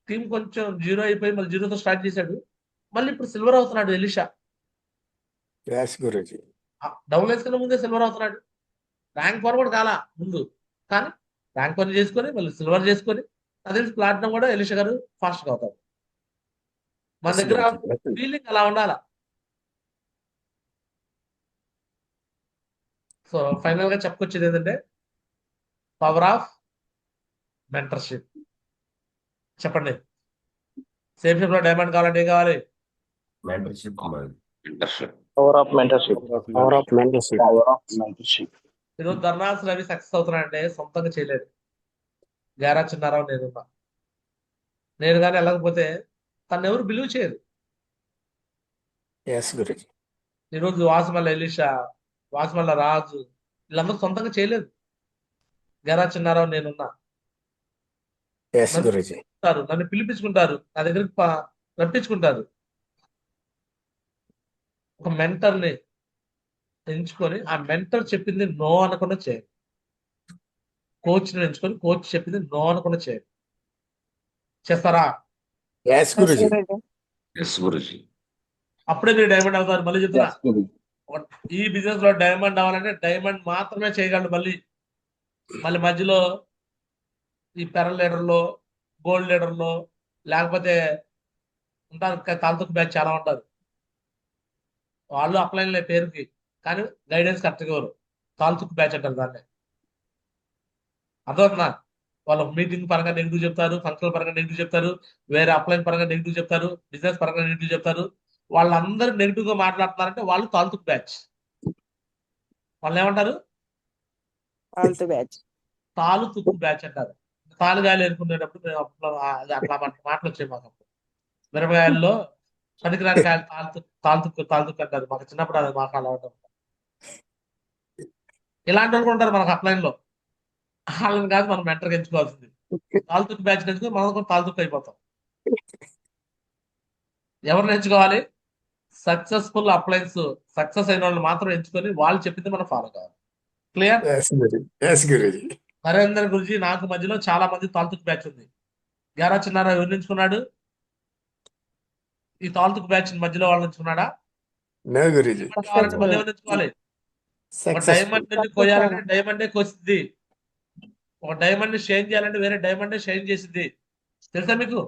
టీం కొంచెం జీరో అయిపోయి మళ్ళీ జీరోతో స్టార్ట్ చేశాడు. మళ్ళీ ఇప్పుడు సిల్వర్ అవుతున్నాడు Elisha. Yes, Guruji. Down lines కన్నా ముందే సిల్వర్ అవుతున్నాడు. ర్యాంక్ 1 కూడా కాలా ముందు, కానీ ర్యాంక్ 1 చేసుకొని మళ్ళీ సిల్వర్ చేసుకొని అదే ప్లాటినం కూడా ఎలిషా గారు ఫాస్ట్ గా అవుతారు. మన Yes, దగ్గర Guruji. ఫీలింగ్ అలా ఉండాలా. సో ఫైనల్ గా చెప్పుకొచ్చేది ఏంటంటే పవర్ ఆఫ్ మెంటర్షిప్. చెప్పండి, సేమ్ షేప్ లో డైమండ్ కావాలంటే ఏం కావాలి? మెంటర్షిప్ మోజ్ Power of mentorship. Power of mentorship. Power of mentorship. ఈరోజు ధర్నాస్ రవి సక్సెస్ అవుతున్నాడంటే సొంతంగా చేయలేదు. గారా చిన్నారావు నేనున్నా. నేను కానీ వెళ్ళకపోతే తను ఎవరు బిలీవ్ చేయరు. Yes, Guruji. ఈరోజు వాసుమల్ల ఎలీషా, వాసుమల్ల రాజు వీళ్ళందరూ సొంతంగా చేయలేదు. గారా చిన్నారావు నేనున్నా. Yes, Guruji. నన్ను పిలిపించుకుంటారు, నా దగ్గరికి రప్పించుకుంటారు. ఒక మెంటర్ని ఎంచుకొని ఆ మెంటర్ చెప్పింది నో అనకుండా చేయాలి. కోచ్ని ఎంచుకొని కోచ్ చెప్పింది నో అనకుండా చేయాలి. చేస్తారా? Yes, Guruji. అప్పుడే మీరు డైమండ్ అవుతారు. మళ్ళీ చెప్తున్నా, Yes, Guruji. ఈ బిజినెస్ లో డైమండ్ అవ్వాలంటే డైమండ్ మాత్రమే చేయగలడు. మళ్ళీ మధ్యలో ఈ పెరల్ లీడర్లో, గోల్డ్ లీడర్లో, లేకపోతే ఉంటారు తాల్తుకు బ్యాచ్ చాలా ఉంటారు. వాళ్ళు అప్లైన్లే పేరుకి, కానీ గైడెన్స్ కరెక్ట్గా ఇవ్వరు. తాల్తుకు బ్యాచ్ అంటారు దాన్ని. అర్థమవుతుందా? వాళ్ళు మీటింగ్ పరంగా నెగిటివ్ చెప్తారు, ఫంక్షనల్ పరంగా నెగిటివ్ చెప్తారు, వేరే అప్లైన్ పరంగా నెగిటివ్ చెప్తారు, బిజినెస్ పరంగా నెగిటివ్ చెప్తారు. వాళ్ళందరూ నెగిటివ్ గా మాట్లాడుతున్నారంటే వాళ్ళు తాల్తుకు బ్యాచ్. వాళ్ళు ఏమంటారు? తాలుతుక్కు బ్యాచ్ అంటారు. తాలుగాయలు ఏరుకునేటప్పుడు మేము అట్లా మాటలు వచ్చాయి మాకు. మిరపకాయల్లో పనికిరాని కాయలు తాలుతుక్కు అంటారు. మాకు చిన్నప్పుడు అది మాకు అలా ఉంటాం. ఇలాంటి వాళ్ళు ఉంటారు మనకు అప్లైన్ లో. వాళ్ళని కాదు మనం మెంటర్గా ఎంచుకోవాల్సింది. తాలుతుక్కు బ్యాచ్ ఎంచుకొని మనం కూడా తాలుతుక్కు అయిపోతాం. ఎవరిని ఎంచుకోవాలి? సక్సెస్ఫుల్ అప్లైన్స్, సక్సెస్ అయిన వాళ్ళు మాత్రం ఎంచుకొని వాళ్ళు చెప్పింది మనం ఫాలో కావాలి. క్లియర్? Yes, Guruji. నరేందర్ గురించి నాకు మధ్యలో చాలా మంది తాల్తుక్ బ్యాచ్ ఉంది. గారా చిన్నారావు ఎవరు ఎంచుకున్నాడు? ఈ తాల్తుక్ బ్యాచ్ మధ్యలో వాళ్ళు ఎంచుకున్నాడా? No, Guruji. కావాలంటే మళ్ళీ ఎవరు ఎంచుకోవాలి? ఒక డైమండ్ ని కోయాలంటే డైమండే కోసిద్ది. ఒక డైమండ్ ని షైన్ చేయాలంటే వేరే డైమండే షైన్ చేసిద్ది. తెలుసా మీకు?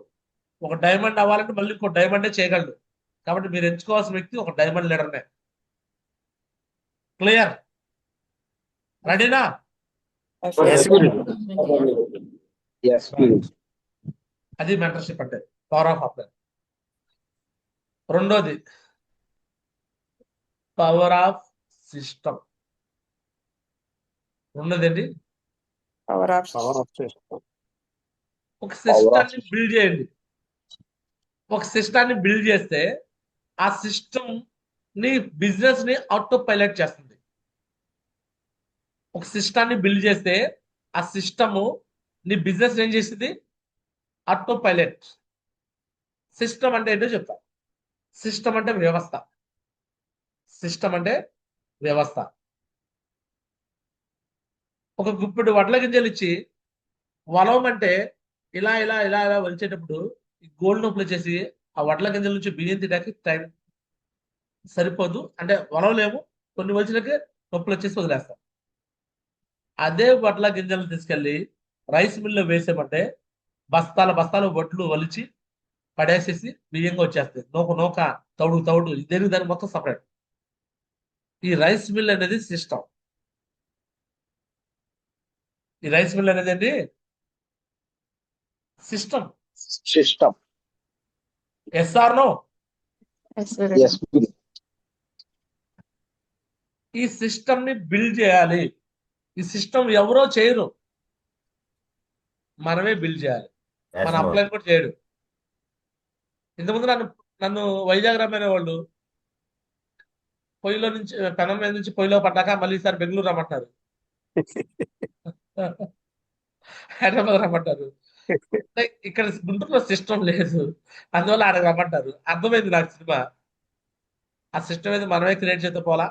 ఒక డైమండ్ అవ్వాలంటే మళ్ళీ ఇంకో డైమండే చేయగలడు. కాబట్టి మీరు ఎంచుకోవాల్సిన వ్యక్తి ఒక డైమండ్ లీడర్నే. క్లియర్? రెడీనా? Yes, Guruji. Yes, Guruji. అది మెంటర్షిప్ అంటే, పవర్ ఆఫ్ అప్లైన్. రెండోది పవర్ ఆఫ్ సిస్టమ్. రెండోది Power of Power of system. ఒక సిస్టాన్ని బిల్డ్ చేయండి. ఒక సిస్టాన్ని బిల్డ్ చేస్తే ఆ సిస్టమ్ ని బిజినెస్ ని ఆటో పైలట్ చేస్తుంది. ఒక సిస్టాన్ని బిల్డ్ చేస్తే ఆ సిస్టమ్ నీ బిజినెస్ ఏం చేస్తుంది? Auto pilot. సిస్టమ్ అంటే ఏంటో చెప్తా. సిస్టమ్ అంటే వ్యవస్థ. సిస్టమ్ అంటే వ్యవస్థ. ఒక గుప్పెడు వడ్ల గింజలు ఇచ్చి వలవమంటే ఇలా ఇలా ఇలా ఇలా వలిచేటప్పుడు గోల్డ్ నొప్పులు వచ్చేసి ఆ వడ్ల గింజల నుంచి బియ్యం తీయడానికి టైం సరిపోదు, అంటే వలవలేము, కొన్ని వలిచినకి నొప్పులు వచ్చేసి వదిలేస్తాం. అదే వడ్ల గింజలు తీసుకెళ్లి రైస్ మిల్లో వేసామంటే బస్తాల బస్తాలు బొట్లు వలిచి పడేసేసి బియ్యంగా వచ్చేస్తాయి. నూక తౌడు దేనికి దానికి మొత్తం సపరేట్. ఈ రైస్ మిల్ అనేది సిస్టమ్. ఈ రైస్ మిల్ అనేది అండి system. System. Yes or no? Yes, Guruji. Yes, Guruji. ఈ సిస్టమ్ ని బిల్డ్ చేయాలి. ఈ సిస్టమ్ ఎవరో చేయరు, మనమే బిల్డ్ చేయాలి. Yes, మన Lord. అప్లై కూడా చేయడు. ఇంతకుముందు నన్ను వైజాగ్ రమ్మనే వాళ్ళు పొయ్యిలో నుంచి పెనం మీద నుంచి పొయ్యిలో పడ్డాక మళ్ళీ ఈసారి బెంగళూరు రమ్మంటారు, హైదరాబాద్ రమ్మంటారు. అంటే ఇక్కడ గుంటూరులో సిస్టమ్ లేదు, అందువల్ల ఆడకు రమ్మంటారు. అర్థమైంది నాకు సినిమా. ఆ సిస్టమ్ ఏది మనమే క్రియేట్ చేస్తే పోలా?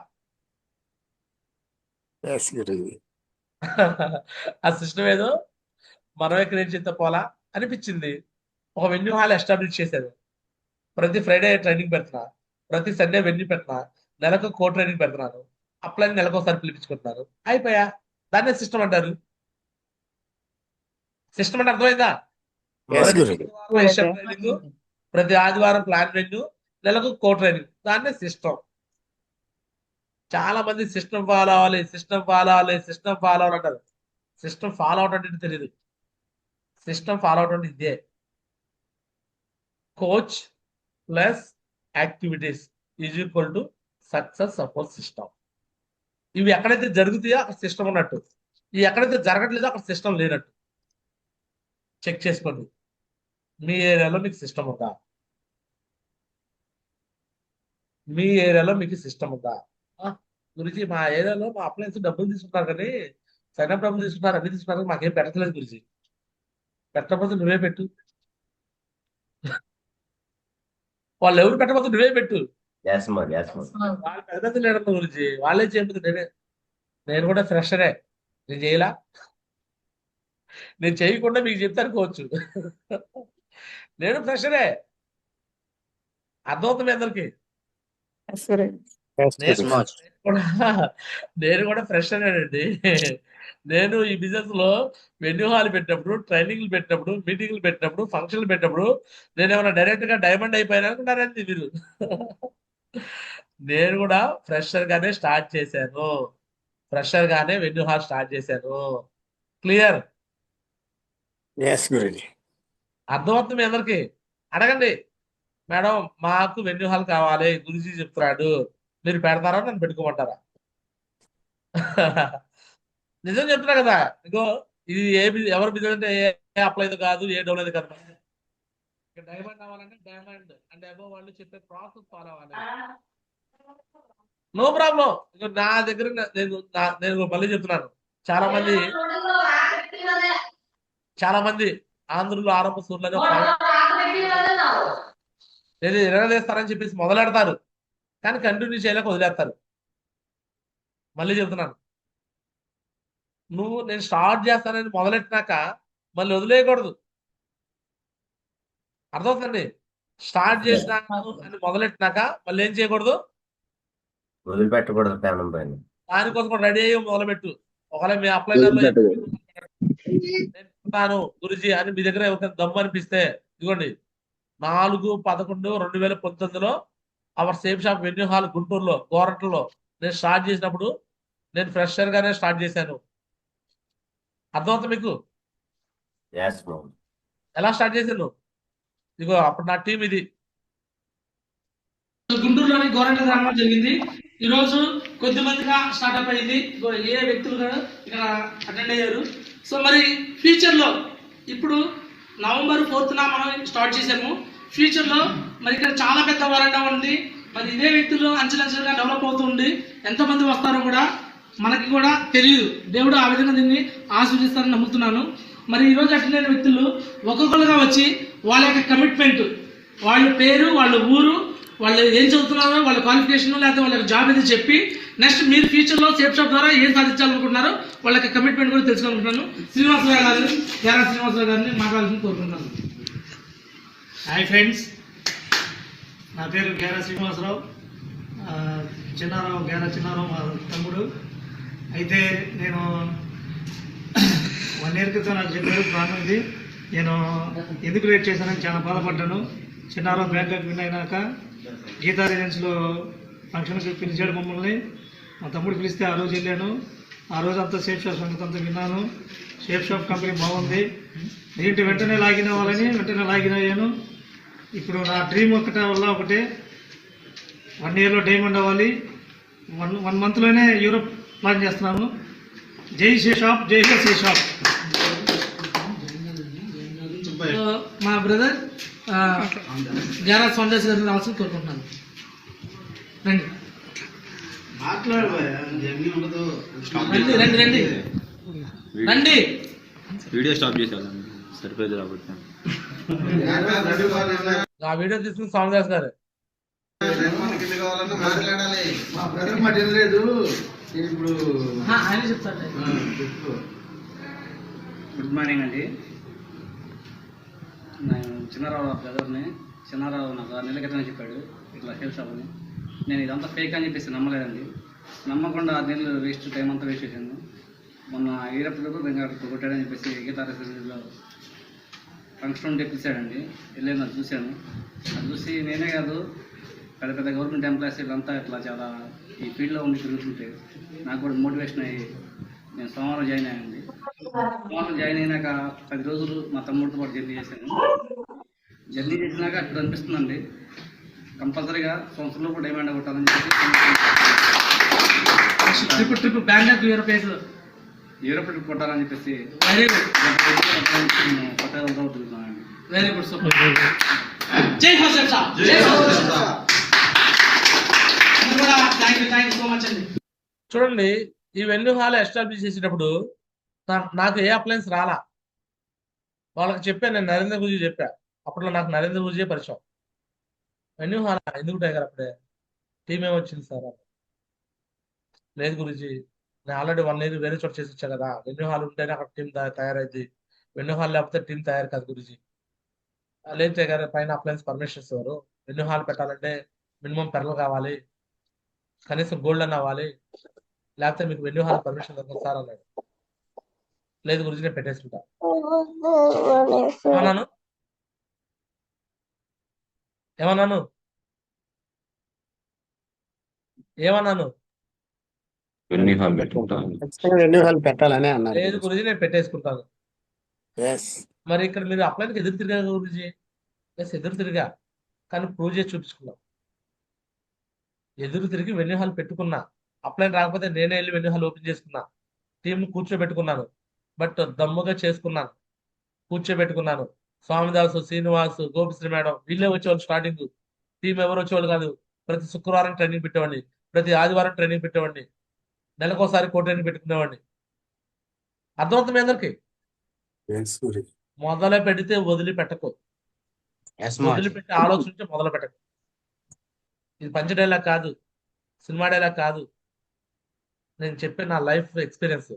Yes, Guruji. ఆ సిస్టమ్ ఏదో మనమే క్రియేట్ చేస్తే పోలా అనిపించింది. ఒక వెన్యూ హాల్ ఎస్టాబ్లిష్ చేశారు. ప్రతి ఫ్రైడే ట్రైనింగ్ పెడుతున్నా, ప్రతి సండే వెన్యూ పెడుతున్నా, నెలకు ట్రైనింగ్ పెడుతున్నాను. అప్లై నెలకు ఒకసారి పిలిపించుకుంటున్నారు. అయిపోయా. దాన్నే సిస్టమ్ అంటారు. సిస్టమ్ అంటే అర్థమైందా? Yes, ప్రతి Guruji. శుక్రవారం ఎస్ఎం ట్రైనింగ్, ప్రతి ఆదివారం ప్లాన్ వెన్యూ, నెలకు ట్రైనింగ్. దాన్నే సిస్టమ్. చాలా మంది సిస్టమ్ ఫాలో అవ్వాలి అంటారు. సిస్టమ్ ఫాలో అవటం అంటే తెలియదు. సిస్టమ్ ఫాలో అవటం అంటే ఇదే. Coach plus activities is equal to success support system. ఇవి ఎక్కడైతే జరుగుతాయో అక్కడ సిస్టమ్ ఉన్నట్టు, ఇవి ఎక్కడైతే జరగట్లేదో అక్కడ సిస్టమ్ లేనట్టు. చెక్ చేసుకోండి. మీ ఏరియాలో మీకు సిస్టమ్ ఉందా? మీ ఏరియాలో మీకు సిస్టమ్ ఉందా? గురించి మా ఏరియాలో మా అప్లయన్స్ డబ్బులు తీసుకుంటారు కానీ సైనప్ డబ్బులు తీసుకుంటారు, అన్ని తీసుకుంటారు, మాకేం పెట్టట్లేదు గురించి. పెట్టకపోతే నువ్వే పెట్టు. వాళ్ళు ఎవరు పెట్టకపోతే నువ్వే పెట్టు. Yes, Lord. Yes, Lord. వాళ్ళు పెద్ద లేడం గురించి వాళ్ళే చేయకపోతే నేను కూడా ఫ్రెషరే, నేను చేయలా. నేను చేయకుండా మీకు చెప్తాను కోవచ్చు. నేను ఫ్రెషరే. అర్థమవుతుంది అందరికి. Yes, Guruji. Yes, నేను Guruji. నేను కూడా ఫ్రెషరేనండి. నేను ఈ బిజినెస్ లో వెన్యూ హాల్ పెట్టినప్పుడు, ట్రైనింగ్లు పెట్టినప్పుడు, మీటింగ్లు పెట్టినప్పుడు, ఫంక్షన్లు పెట్టినప్పుడు నేను ఏమైనా డైరెక్ట్ గా డైమండ్ అయిపోయాను అనుకుంటారండి మీరు. నేను కూడా ఫ్రెషర్ గానే స్టార్ట్ చేశాను. ఫ్రెషర్ గానే వెన్యూ హాల్ స్టార్ట్ చేశాను. క్లియర్? Yes, Guruji. అర్థమవుతుంది మీ అందరికి? అడగండి, మేడం మాకు వెన్యూ హాల్ కావాలి, గురుజీ చెప్తున్నాడు, మీరు పెడతారా, నన్ను పెట్టుకోమంటారా? నిజం చెప్తున్నా కదా. ఇగో ఇది ఎవరు బిజినెస్ అంటే ఏ అప్లై కాదు, ఏ డౌన్ అయితే కాదు. డైమండ్ అవ్వాలంటే డైమండ్ అంటే అబౌవ్ వాళ్ళు చెప్పే ప్రాసెస్ ఫాలో అవ్వాలి. No problem. ఇక నా దగ్గర నేను మళ్ళీ చెప్తున్నాను. చాలా మంది ఆంధ్రులు ఆరంభ సూర్యులని లేదు ఎరగదేస్తారని చెప్పేసి మొదలెడతారు, కానీ కంటిన్యూ చేయలేక వదిలేస్తారు. మళ్ళీ చెప్తున్నాను, నేను స్టార్ట్ చేస్తానని మొదలెట్టినాక మళ్ళీ వదిలేయకూడదు. అర్థమవుతుంది? స్టార్ట్ చేసినాక అని మొదలెట్టినాక మళ్ళీ ఏం చేయకూడదు, వదిలిపెట్టకూడదు ప్రాణం పైన. దానికోసం కూడా రెడీ అయ్యి మొదలుపెట్టు. ఒకవేళ మీ అప్లై నేను గురుజీ అని మీ దగ్గర ఎవరికైనా దమ్ము అనిపిస్తే ఇదిగోండి, 4/11/2019 our same shop venue hall గుంటూరులో గోరంటలో నేను స్టార్ట్ చేసినప్పుడు నేను ఫ్రెషర్ గానే స్టార్ట్ చేశాను. అర్థమవుతుంది మీకు? Yes, Lord. ఎలా స్టార్ట్ చేశాను? ఇదిగో అప్పుడు నా టీం ఇది. గుంటూరులోని గోరంట గ్రామంలో జరిగింది. ఈ రోజు కొద్దిమందిగా స్టార్ట్అప్ అయింది. ఏ వ్యక్తులు కూడా ఇక్కడ అటెండ్ అయ్యారు. సో మరి ఫ్యూచర్ లో ఇప్పుడు November 4th మనం స్టార్ట్ చేసాము. ఫ్యూచర్ లో మరి ఇక్కడ చాలా పెద్ద వరండా ఉంది. మరి ఇదే వ్యక్తులు అంచెలంచెలుగా డెవలప్ అవుతుంది. ఎంతమంది వస్తారో కూడా మనకి కూడా తెలియదు. దేవుడు ఆ విధంగా దీన్ని ఆశీర్వదిస్తారని నమ్ముతున్నాను. మరి ఈరోజు అటెండ్ అయిన వ్యక్తులు ఒక్కొక్కరుగా వచ్చి వాళ్ళ యొక్క కమిట్మెంట్, వాళ్ళ పేరు, వాళ్ళ ఊరు, వాళ్ళు ఏం చదువుతున్నారో, వాళ్ళ క్వాలిఫికేషన్ లేకపోతే వాళ్ళ జాబ్ ఏదో చెప్పి నెక్స్ట్ మీరు ఫ్యూచర్లో సేఫ్ షాప్ ద్వారా ఏం సాధించాలనుకుంటున్నారో వాళ్ళ యొక్క కమిట్మెంట్ కూడా తెలుసుకోవాలనుకుంటున్నాను. శ్రీనివాసరావు గారిని మాట్లాడాలని కోరుకుంటున్నాను. హాయ్ ఫ్రెండ్స్, నా పేరు గేరా శ్రీనివాసరావు. చిన్నారావు మా తమ్ముడు. అయితే నేను 1 year క్రితం నాకు చెప్పారు ప్రాణం ఇది. నేను ఎందుకు లేట్ చేశానని చాలా బాధపడ్డాను. చిన్నారావు బ్యాంకాక్ విన్ అయినాక గీతా రెసిడెన్స్లో ఫంక్షన్కి పిలిచాడు మమ్మల్ని. మా తమ్ముడు పిలిస్తే ఆ రోజు వెళ్ళాను. ఆ రోజు అంతా సేఫ్ షాప్ సంగతి అంతా విన్నాను. సేఫ్ షాప్ కంపెనీ బాగుంది, ఏంటి వెంటనే లాగిన్ అవ్వాలని వెంటనే లాగిన్ అయ్యాను. ఇప్పుడు నా డ్రీమ్ ఒకటే 1 ఇయర్లో డైమండ్ అవ్వాలి. 1 మంత్లోనే యూరోప్ ప్లాన్ చేస్తున్నాను. జై షే షాప్, జై షే షాప్. మా బ్రదర్ గ్యారా సౌండర్స్ గారిని రావాల్సి కోరుకుంటున్నాను. రండి రండి రండి రండి. వీడియో స్టాప్ చేసేవాళ్ళం సరిపోయేది కాబట్టి ఆ వీడియో తీసుకుని స్వామి దాస్ గారు. ఆయన చెప్తారు. గుడ్ మార్నింగ్ అండి. నేను చిన్నారావు బ్రదర్ని. చిన్నారావు నాకు 6 నెలల క్రితం చెప్పాడు ఇట్లా హెల్త్ షాప్ అని. నేను ఇదంతా ఫేక్ అని చెప్పేసి నమ్మలేదండి. నమ్మకుండా 6 నెలలు వేస్ట్, టైం అంతా వేస్ట్ చేశాను. మొన్న ఈరప్పుడు బెంగారు కొట్టాడని చెప్పేసి గీతా రెసిడెన్స్లో ఫంక్షన్ ఉంటే పిలిచాడండి. వెళ్ళి అది చూశాను. అది చూసి నేనే కాదు, పెద్ద పెద్ద గవర్నమెంట్ ఎంప్లాయీస్ వీళ్ళంతా ఇట్లా చాలా ఈ ఫీల్డ్లో ఉండి తిరుగుతుంటే నాకు కూడా మోటివేషన్ అయ్యి నేను సోమవారం జాయిన్ అయ్యానండి. సోమవారం జాయిన్ అయినాక 10 రోజులు మా తమ్ముడితో పాటు జర్నీ చేశాను. జర్నీ చేసినాక ఇప్పుడు అనిపిస్తుందండి కంపల్సరీగా సంవత్సరంలో కూడా డైమండ్ కొట్టాలని చెప్పి trip Bangkok Europe Europe trip కొట్టాలని చెప్పేసి వెరీ గుడ్, పట్టాలతో తిరుగుతున్నానండి. Very good, super. జై హోసెఫ్ సాబ్, జై హోసెఫ్ సాబ్. కూడా థ్యాంక్ యూ సో మచ్ అండి. చూడండి, ఈ వెన్యూ హాల్ ఎస్టాబ్లిష్ చేసేటప్పుడు నాకు ఏ అప్లయన్స్ రాలా. వాళ్ళకి చెప్పాను, నేను నరేంద్ర గురుజీ చెప్పా. అప్పట్లో నాకు నరేంద్ర గురుజీ పరిచయం. వెన్యూ హాల్ ఎందుకు టైగర్ అప్పుడే టీం ఏమొచ్చింది సార్? లేదు గురుజీ, నేను ఆల్రెడీ 1 ఇయర్ వేరే చోట చేసి వచ్చా కదా. వెన్యూ హాల్ ఉంటేనే అక్కడ టీం తయారైంది. వెన్యూ హాల్ లేకపోతే టీం తయారు కాదు గురుజీ. లేదు టైగర్, పైన అప్లయన్స్ పర్మిషన్ ఇస్తారు. వెన్యూ హాల్ పెట్టాలంటే మినిమం పెరలు కావాలి, కనీసం గోల్డ్ అని అవ్వాలి, లేకపోతే మీకు వెన్యూ హాల్ పర్మిషన్ దొరకదు సార్ అన్నాడు. లేదు గురించి నేను పెట్టేసుకుంటా ఏమన్నాను ఏమన్నాను ఏమన్నాను వెన్నీ హాల్ పెట్టుకుంటాను. ఖచ్చితంగా రెన్యూ హాల్ పెట్టాలని అన్నారు. లేదు గురించి నేను పెట్టేసుకుంటాను. ఎస్. మరి ఇక్కడ మీరు అప్లైన్కి ఎదురు తిరిగా గురించి. ఎస్, ఎదురు తిరిగా, కానీ ప్రూవ్ చేసి చూపించుకున్నాం. ఎదురు తిరిగి వెన్యూ హాల్ పెట్టుకున్నా. అప్లైన్ రాకపోతే నేనే వెళ్ళి వెన్యూ హాల్ ఓపెన్ చేసుకున్నా. టీం కూర్చోబెట్టుకున్నాను, బట్ దమ్ముగా చేసుకున్నాను, కూర్చోబెట్టుకున్నాను. స్వామిదాసు, శ్రీనివాస్, గోపిశ్రీ మేడం వీళ్ళే వచ్చేవాళ్ళు. స్టార్టింగ్ టీం ఎవరు వచ్చేవాళ్ళు కాదు. ప్రతి శుక్రవారం ట్రైనింగ్ పెట్టేవాడిని, ప్రతి ఆదివారం ట్రైనింగ్ పెట్టేవాడిని, నెలకోసారి ట్రైనింగ్ పెట్టుకునేవాడిని. అర్థమవుతుంది మీ అందరికి? ఎస్ గురుజీ. మొదలు పెడితే వదిలిపెట్టకు, వదిలిపెట్టి ఆలోచించి మొదలు పెట్టకు. ఇది పంచ డైలాగ్ కాదు, సినిమా డైలాగ్ కాదు. నేను చెప్పే నా లైఫ్ ఎక్స్పీరియన్స్.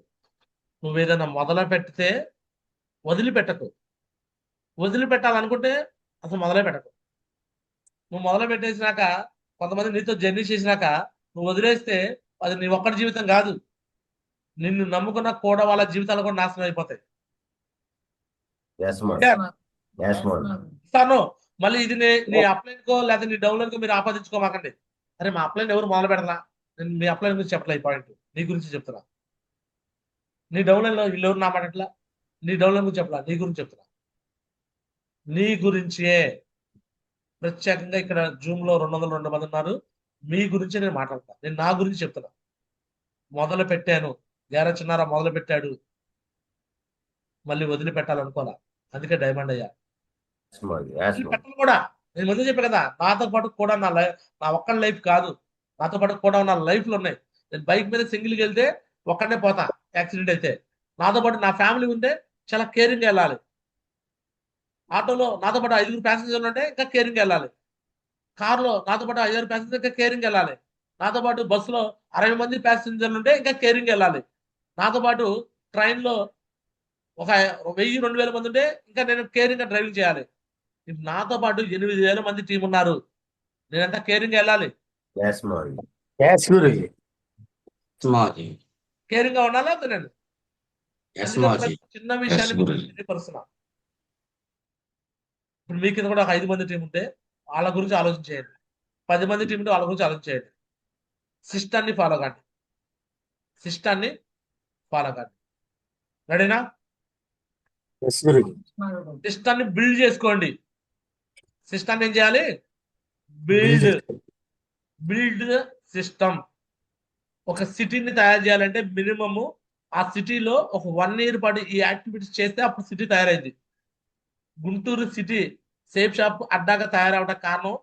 నువ్వు ఏదైనా మొదలు పెడితే వదిలిపెట్టకు. వదిలిపెట్టాలనుకుంటే అసలు మొదలే పెట్టకు. నువ్వు మొదలు పెట్టేసినాక కొంతమంది నీతో జర్నీ చేసినాక నువ్వు వదిలేస్తే అది నీ ఒక్కడి జీవితం కాదు, నిన్ను నమ్ముకున్న కూడా వాళ్ళ జీవితాలు కూడా నాశనం అయిపోతాయి. ఇస్తాను మళ్ళీ ఇది నీ అప్లైన్కో లేదా నీ డౌన్లైన్కో మీరు ఆపాదించుకోమాకండి. అరే మా అప్లైన్ ఎవరు మొదలు పెడతా, నేను మీ అప్లైన్ గురించి చెప్పలే. ఈ పాయింట్ నీ గురించి చెప్తున్నా. నీ డౌన్లైన్లో వీళ్ళు ఎవరు నా మాటట్లా, నీ డౌన్లైన్ గురించి చెప్పలా, నీ గురించి చెప్తున్నా. నీ గురించే ప్రత్యేకంగా ఇక్కడ జూమ్ లో 202 మంది ఉన్నారు. మీ గురించి నేను మాట్లాడతా. నేను నా గురించి చెప్తున్నా. మొదలు పెట్టాను, గేరా చిన్నారా మొదలు పెట్టాడు, మళ్ళీ వదిలిపెట్టాలనుకోవాలా, అందుకే డైమండ్ అయ్యా. పెట్టాలి కూడా. నేను ముందు చెప్పా కదా, నాతో పాటు కూడా నా ఒక్కడి లైఫ్ కాదు, నాతో పాటు కూడా ఉన్న లైఫ్లు ఉన్నాయి. నేను బైక్ మీద సింగిల్కి వెళ్తే ఒక్కడనే పోతా యాక్సిడెంట్ అయితే. నాతో పాటు నా ఫ్యామిలీ ఉంటే చాలా కేరింగ్గా వెళ్ళాలి. ఆటోలో నాతో పాటు 5 ప్యాసింజర్లు ఉంటే ఇంకా కేరింగ్ వెళ్ళాలి. కారులో నాతో పాటు 5 ప్యాసింజర్ ఇంకా కేరింగ్ వెళ్ళాలి. నాతో పాటు బస్సులో 60 మంది ప్యాసింజర్లు ఉంటే ఇంకా కేరింగ్ వెళ్ళాలి. నాతో పాటు ట్రైన్లో ఒక 1000-2000 మంది ఉంటే ఇంకా నేను కేరింగ్గా డ్రైవింగ్ చేయాలి. నాతో పాటు 8000 మంది టీం ఉన్నారు, నేనంతా కేరింగ్ వెళ్ళాలి. ఎస్ గురుజీ. కేరింగ్ గా ఉండాలి. నేను చిన్న విషయాన్ని తెలియపరుస్తున్నా. ఇప్పుడు మీ కింద కూడా ఒక 5 మంది టీం ఉంటే వాళ్ళ గురించి ఆలోచన చేయండి. 10 మంది టీం ఉంటే వాళ్ళ గురించి ఆలోచన చేయండి. సిస్టాన్ని ఫాలో కండి. సిస్టాన్ని ఫాలో కండి. రెడీనా? ఎస్ గురుజీ. సిస్టాన్ని బిల్డ్ చేసుకోండి. సిస్టాన్ని ఏం చేయాలి? Build build system. ఒక సిటీని తయారు చేయాలంటే మినిమము ఆ సిటీలో ఒక 1 year పాటు ఈ యాక్టివిటీస్ చేస్తే అప్పుడు సిటీ తయారైంది. గుంటూరు సిటీ సేఫ్ షాప్ అడ్డాగా తయారవడం కారణం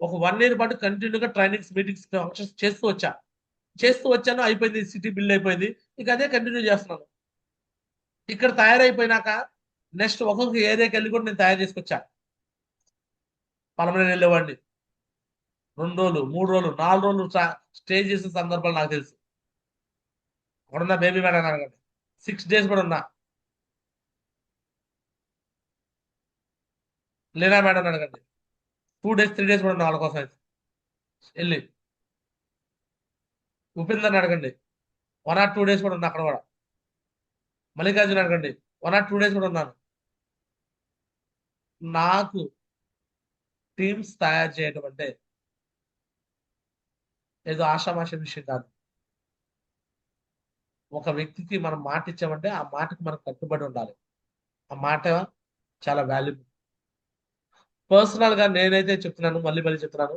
ఒక 1 year పాటు కంటిన్యూగా ట్రైనింగ్స్, మీటింగ్స్, ఫంక్షన్స్ చేస్తూ వచ్చాను. అయిపోయింది, సిటీ బిల్డ్ అయిపోయింది. ఇక అదే కంటిన్యూ చేస్తున్నాను. ఇక్కడ తయారైపోయినాక నెక్స్ట్ ఒక్కొక్క ఏరియాకి వెళ్ళి కూడా నేను తయారు చేసుకొచ్చా. పలమనేరు వెళ్ళేవాడిని 2 రోజులు, 3 రోజులు, 4 రోజులు స్టే చేసిన సందర్భాలు నాకు తెలుసు. అక్కడున్న బేబీ మేడం అడగండి, 6 days కూడా ఉన్నా. లీనా మేడం అడగండి, 2 days, 3 days కూడా ఉన్నా వాళ్ళ కోసం వెళ్ళి. ఉపేందర్ని అడగండి, 1 or 2 days కూడా ఉన్నా అక్కడ కూడా. మల్లికార్జున అడగండి, 1 or 2 days కూడా ఉన్నాను. నాకు టీమ్స్ తయారు చేయడం అంటే ఏదో ఆషామాషి విషయం కాదు. ఒక వ్యక్తికి మనం మాట ఇచ్చామంటే ఆ మాటకి మనం కట్టుబడి ఉండాలి. ఆ మాట చాలా వాల్యుబుల్. పర్సనల్ గా నేనైతే చెప్తున్నాను, మళ్ళీ చెప్తున్నాను,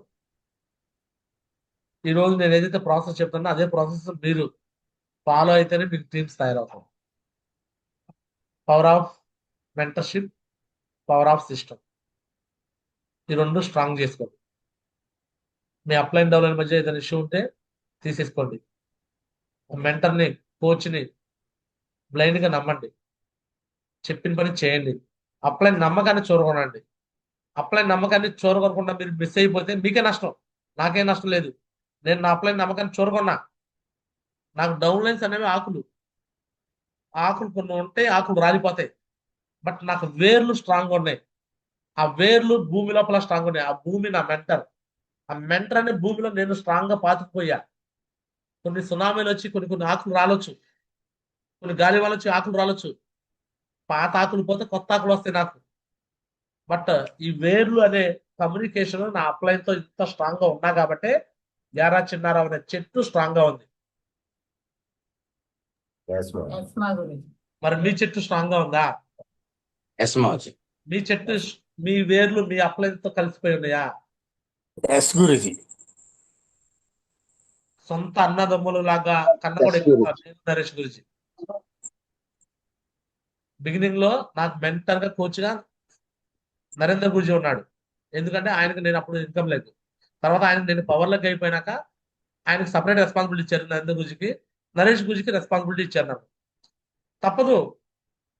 ఈ రోజు నేను ఏదైతే ప్రాసెస్ చెప్తానో అదే ప్రాసెస్ మీరు ఫాలో అయితేనే మీకు టీమ్స్ తయారవుతాం. Power of mentorship, power of system, ఈ రెండు స్ట్రాంగ్ చేసుకోండి. మీ అప్లైన్ డౌన్లైన్ మధ్య ఏదైనా ఇష్యూ ఉంటే తీసేసుకోండి. మెంటర్ని, కోచ్ని బ్లైండ్ గా నమ్మండి. చెప్పిన పని చేయండి. అప్లైన్ నమ్మకాన్ని చూరగొనండి. అప్లైన్ నమ్మకాన్ని చూరగొనకుండా మీరు మిస్ అయిపోతే మీకే నష్టం, నాకేం నష్టం లేదు. నేను నా అప్లైన్ నమ్మకాన్ని చూరగొన్నా. నాకు డౌన్లైన్స్ అనేవి ఆకులు కొన్ని ఉంటాయి, ఆకులు రాలిపోతాయి. బట్ నాకు వేర్లు స్ట్రాంగ్ ఉన్నాయి. ఆ వేర్లు భూమి లోపల స్ట్రాంగ్ ఉన్నాయి. ఆ భూమి నా మెంటర్. ఆ మెంటర్ అనే భూమిలో నేను స్ట్రాంగ్ గా పాతుకుపోయా. కొన్ని సునామీలు వచ్చి కొన్ని ఆకులు రాలొచ్చు, కొన్ని గాలి వాళ్ళు వచ్చి ఆకులు రాలొచ్చు. పాత ఆకులు పోతే కొత్త ఆకులు వస్తాయి నాకు. బట్ ఈ వేర్లు అనే కమ్యూనికేషన్ నా అప్లైన్ తో ఇంత స్ట్రాంగ్ గా ఉన్నా కాబట్టి యారా చిన్నారావు అనే చెట్టు స్ట్రాంగ్ గా ఉంది. Yes, ma'am. మరి మీ చెట్టు స్ట్రాంగ్ గా ఉందా? ఎస్ మాజీ. మీ చెట్టు, మీ వేర్లు మీ అప్లైన్ తో కలిసిపోయి ఉన్నాయా? ఎస్ గురుజీ. సొంత అన్నదమ్ములు లాగా కన్న కూడా Yes, Guru. ఎక్కువ నరేష్ గురించి. బిగినింగ్ లో నాకు మెంటర్ గా, కోచ్ గా నరేంద్ర గురుజీ ఉన్నాడు. ఎందుకంటే ఆయనకు నేను అప్పుడు ఇన్కమ్ లేదు. తర్వాత ఆయనకు నేను పవర్ లెగ్ అయిపోయినాక ఆయనకు సపరేట్ రెస్పాన్సిబిలిటీ ఇచ్చారు. నరేంద్ర గురుజీకి, నరేష్ గురుజీకి రెస్పాన్సిబిలిటీ ఇచ్చారు నాకు. తప్పదు.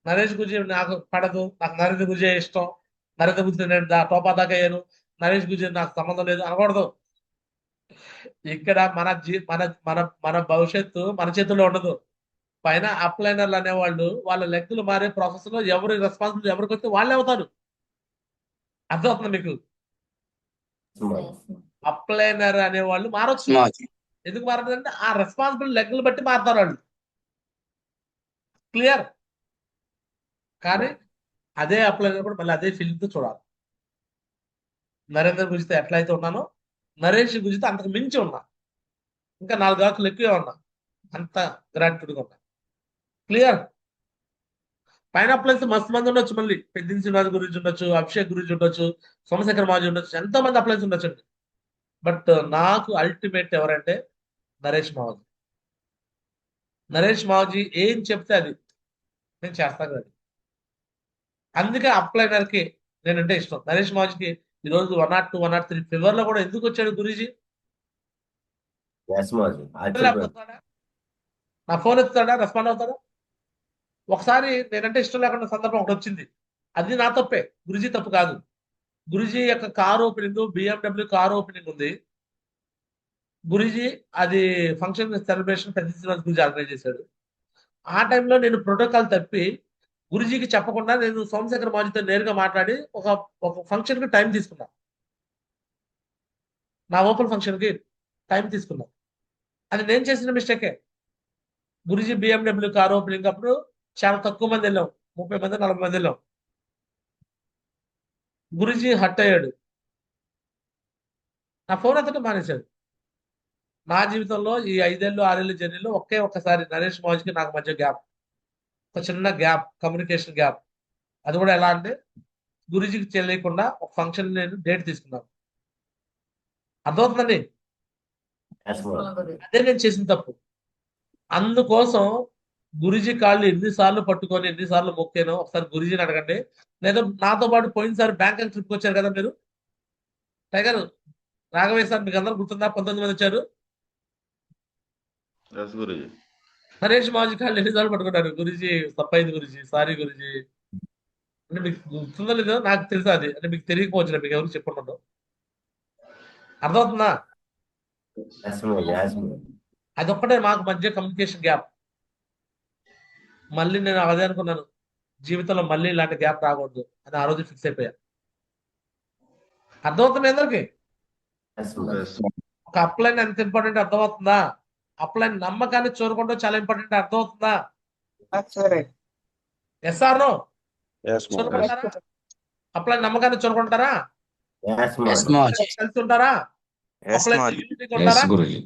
నరేష్ గురుజీ నాకు పడదు, నాకు నరేంద్ర గురుజీ ఇష్టం. నరేంద్ర గురుజీ నేను టోపా దాకా అయ్యాను, నరేష్ గురుజీ నాకు సంబంధం లేదు అనకూడదు. ఇక్కడ మన భవిష్యత్తు మన చేతుల్లో ఉండదు. పైన అప్లైనర్లు అనేవాళ్ళు వాళ్ళ లెక్కలు మారే ప్రాసెస్ లో ఎవరు రెస్పాన్సిబిలిటీ ఎవరికి వస్తే వాళ్ళే అవుతారు. అర్థమవుతుంది మీకు? అప్లైనర్ అనేవాళ్ళు మారొచ్చు. ఎందుకు మారదంటే ఆ రెస్పాన్సిబుల్ లెక్కలు బట్టి మారుతారు వాళ్ళు. క్లియర్? కానీ అదే అప్లైనర్ కూడా మళ్ళీ అదే ఫీలింగ్ తో చూడాలి. నరేంద్ర గురితో ఎట్లయితే ఉన్నానో నరేష్ గురితో అంతకు మించి ఉన్నా, ఇంకా 4 ఆకులు ఎక్కువే ఉన్నా. అంత గ్రాటిట్యూడ్గా ఉన్నా. క్లియర్? పైన అప్లైన్స్ మస్తు మంది ఉండొచ్చు. మళ్ళీ పెద్దిన శ్రీనివాస్ గురించి ఉండొచ్చు, అభిషేక్ గురించి ఉండొచ్చు, సోమశేఖర్ మాజీ ఉండొచ్చు, ఎంతో మంది అప్లైన్స్ ఉండొచ్చు. బట్ నాకు అల్టిమేట్ ఎవరంటే నరేష్ మావజీ. నరేష్ మావజీ ఏం చెప్తే అది నేను చేస్తాను కదా. అందుకే అప్లైనర్ కి నేనంటే ఇష్టం. నరేష్ మావజీకి ఈరోజు 102, 103 ఫీవర్ లో కూడా ఎందుకు వచ్చాడు గురూజీ? Yes, ma'am. నా ఫోన్ ఎత్తుతాడా, రెస్పాండ్ అవుతాడా? ఒకసారి నేనంటే ఇష్టం లేకుండా సందర్భం ఒకటి వచ్చింది. అది నా తప్పే, గురూజీ తప్పు కాదు. గురూజీ యొక్క car opening, BMW car opening ఉంది. గురూజీ అది ఫంక్షన్ సెలబ్రేషన్ పెద్ద శ్రీనివాస్ గురూజీ ఆర్గనైజ్ చేశాడు. ఆ టైంలో నేను ప్రోటోకాల్ తప్పి గురూజీకి చెప్పకుండా నేను సోమశేఖర్ మాజీతో నేరుగా మాట్లాడి ఒక ఫంక్షన్ కి టైం తీసుకున్నా. నా ఓపెన్ ఫంక్షన్ కి టైం తీసుకున్నా. అది నేను చేసిన మిస్టేకే. గురూజీ BMW కార్ ఓపెనింగ్ అప్పుడు చాలా తక్కువ మంది వెళ్ళాం, 30 మంది 40 మంది వెళ్ళాం. గురుజీ హట్ అయ్యాడు, నా ఫోన్ అతను మానేశాడు. నా జీవితంలో ఈ 5 ఏళ్ళు 6 ఏళ్ళ జర్నీలో ఒక్కసారి నరేష్ మౌజ్కి నాకు మధ్య గ్యాప్, ఒక చిన్న గ్యాప్, కమ్యూనికేషన్ గ్యాప్. అది కూడా ఎలా అంటే గురుజీకి తెలియకుండా ఒక ఫంక్షన్ నేను డేట్ తీసుకున్నాను. అర్థమవుతుందండి? Yes, Maharaj. అదే నేను చేసిన తప్పు. అందుకోసం గురుజీ కాళ్ళు ఎన్నిసార్లు పట్టుకొని ఎన్నిసార్లు మొక్కానో ఒకసారి గురుజీని అడగండి. లేదా నాతో పాటు పోయినసారి బ్యాంకాక్ ట్రిప్కి వచ్చారు కదా మీరు, టైగర్ రాఘవయ్య సార్, మీకు అందరూ గుర్తుందా? 19 మంది వచ్చారు. ఎస్ గురుజీ. నరేష్ మాజీ కాళ్ళు ఎన్నిసార్లు పట్టుకున్నారు, గురుజీ తప్పైంది గురుజీ, సారీ గురుజీ అంటే. మీకు గుర్తుందో లేదో నాకు తెలుసా, అది అంటే మీకు తెలియకపోవచ్చు, మీకు ఎవరికి చెప్పుకుంటాను. అర్థమవుతుందా? Yes, Maharaj. Yes, Maharaj. అదొక్కటే మాకు మధ్య కమ్యూనికేషన్ గ్యాప్. మళ్ళీ నేను అదే అనుకున్నాను, జీవితంలో మళ్ళీ ఇలాంటి గ్యాప్ రాకూడదు అని ఆ రోజు ఫిక్స్ అయిపోయా. అర్థమవుతుంది అందరికి? Yes, Maharaj. ఒక అప్లైన్ ఎంత ఇంపార్టెంట్ అర్థమవుతుందా? అప్లైన్ నమ్మకాన్ని చూరకుండా చాలా ఇంపార్టెంట్ అర్థమవుతుందా? Assurance. Yes or no? Yes, Maharaj. చూరకుంటారా? అప్లైన్ నమ్మకాన్ని చూరకుంటారా? Yes, Yes, Maharaj. Maharaj. కలిసి ఉంటారా? Yes, upline Maharaj. యూనిటీగా ఉంటారా? Guruji.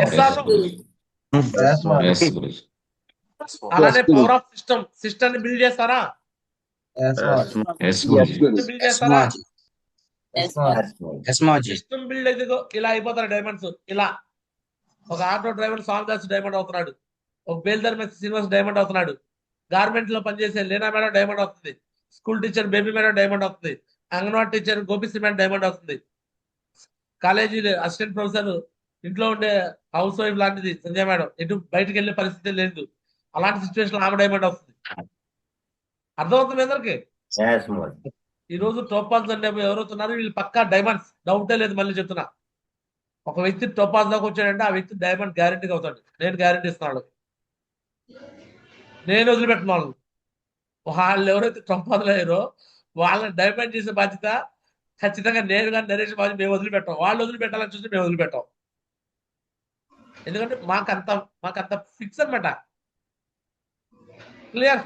Yes or no? Yes, Maharaj. Yes, Guruji. అలానే పవర్ ఆఫ్ సిస్టమ్ ని బిల్డ్ చేస్తారా? Yes, Yes, Guruji. Guruji. Build Yes, చేస్తారా? Maharaj. Yes, Maharaj. Yes, Maharaj. System build అయితే ఇలా అయిపోతారు డైమండ్స్. ఇలా ఒక ఆటో డ్రైవర్ సాందాస్ డైమండ్ అవుతున్నాడు, ఒక బేల్దార్ మెస్ శ్రీనివాస్ డైమండ్ అవుతున్నాడు, గార్మెంట్ లో పనిచేసే లేనా మేడం డైమండ్ అవుతుంది, school teacher baby madam diamond అవుతుంది, అంగన్వాడీ టీచర్ గోపి శ్రీమేన్ డైమండ్ అవుతుంది, కాలేజీ అసిస్టెంట్ ప్రొఫెసర్, ఇంట్లో ఉండే హౌస్ వైఫ్ లాంటిది సంజయ్ మేడం, ఎటు బయటకు వెళ్ళే పరిస్థితి లేదు, అలాంటి సిచ్యువేషన్ ఆమె డైమండ్ అవుతుంది. అర్థమవుతుంది అందరికి? Yes, Maharaj. ఈ రోజు టోపాజ్ అంటే ఎవరవుతున్నారు, వీళ్ళు పక్కా డైమండ్స్, డౌటే లేదు. మళ్ళీ చెప్తున్నా, ఒక వ్యక్తి టోపాజ్ దాకా వచ్చాడంటే ఆ వ్యక్తి డైమండ్ గ్యారెంటీగా అవుతాడు. నేను గ్యారెంటీ ఇస్తున్నాను, నేను వదిలిపెట్టిన వాళ్ళు. వాళ్ళు ఎవరైతే టోపాజ్లో అయ్యారో వాళ్ళని డైమండ్ చేసే బాధ్యత ఖచ్చితంగా నేను కానీ నరేష్ బాబు మేము వదిలిపెట్టాం. వాళ్ళు వదిలిపెట్టాలని చూస్తే మేము వదిలిపెట్టాం. ఎందుకంటే మాకంత ఫిక్స్ అనమాట. క్లియర్?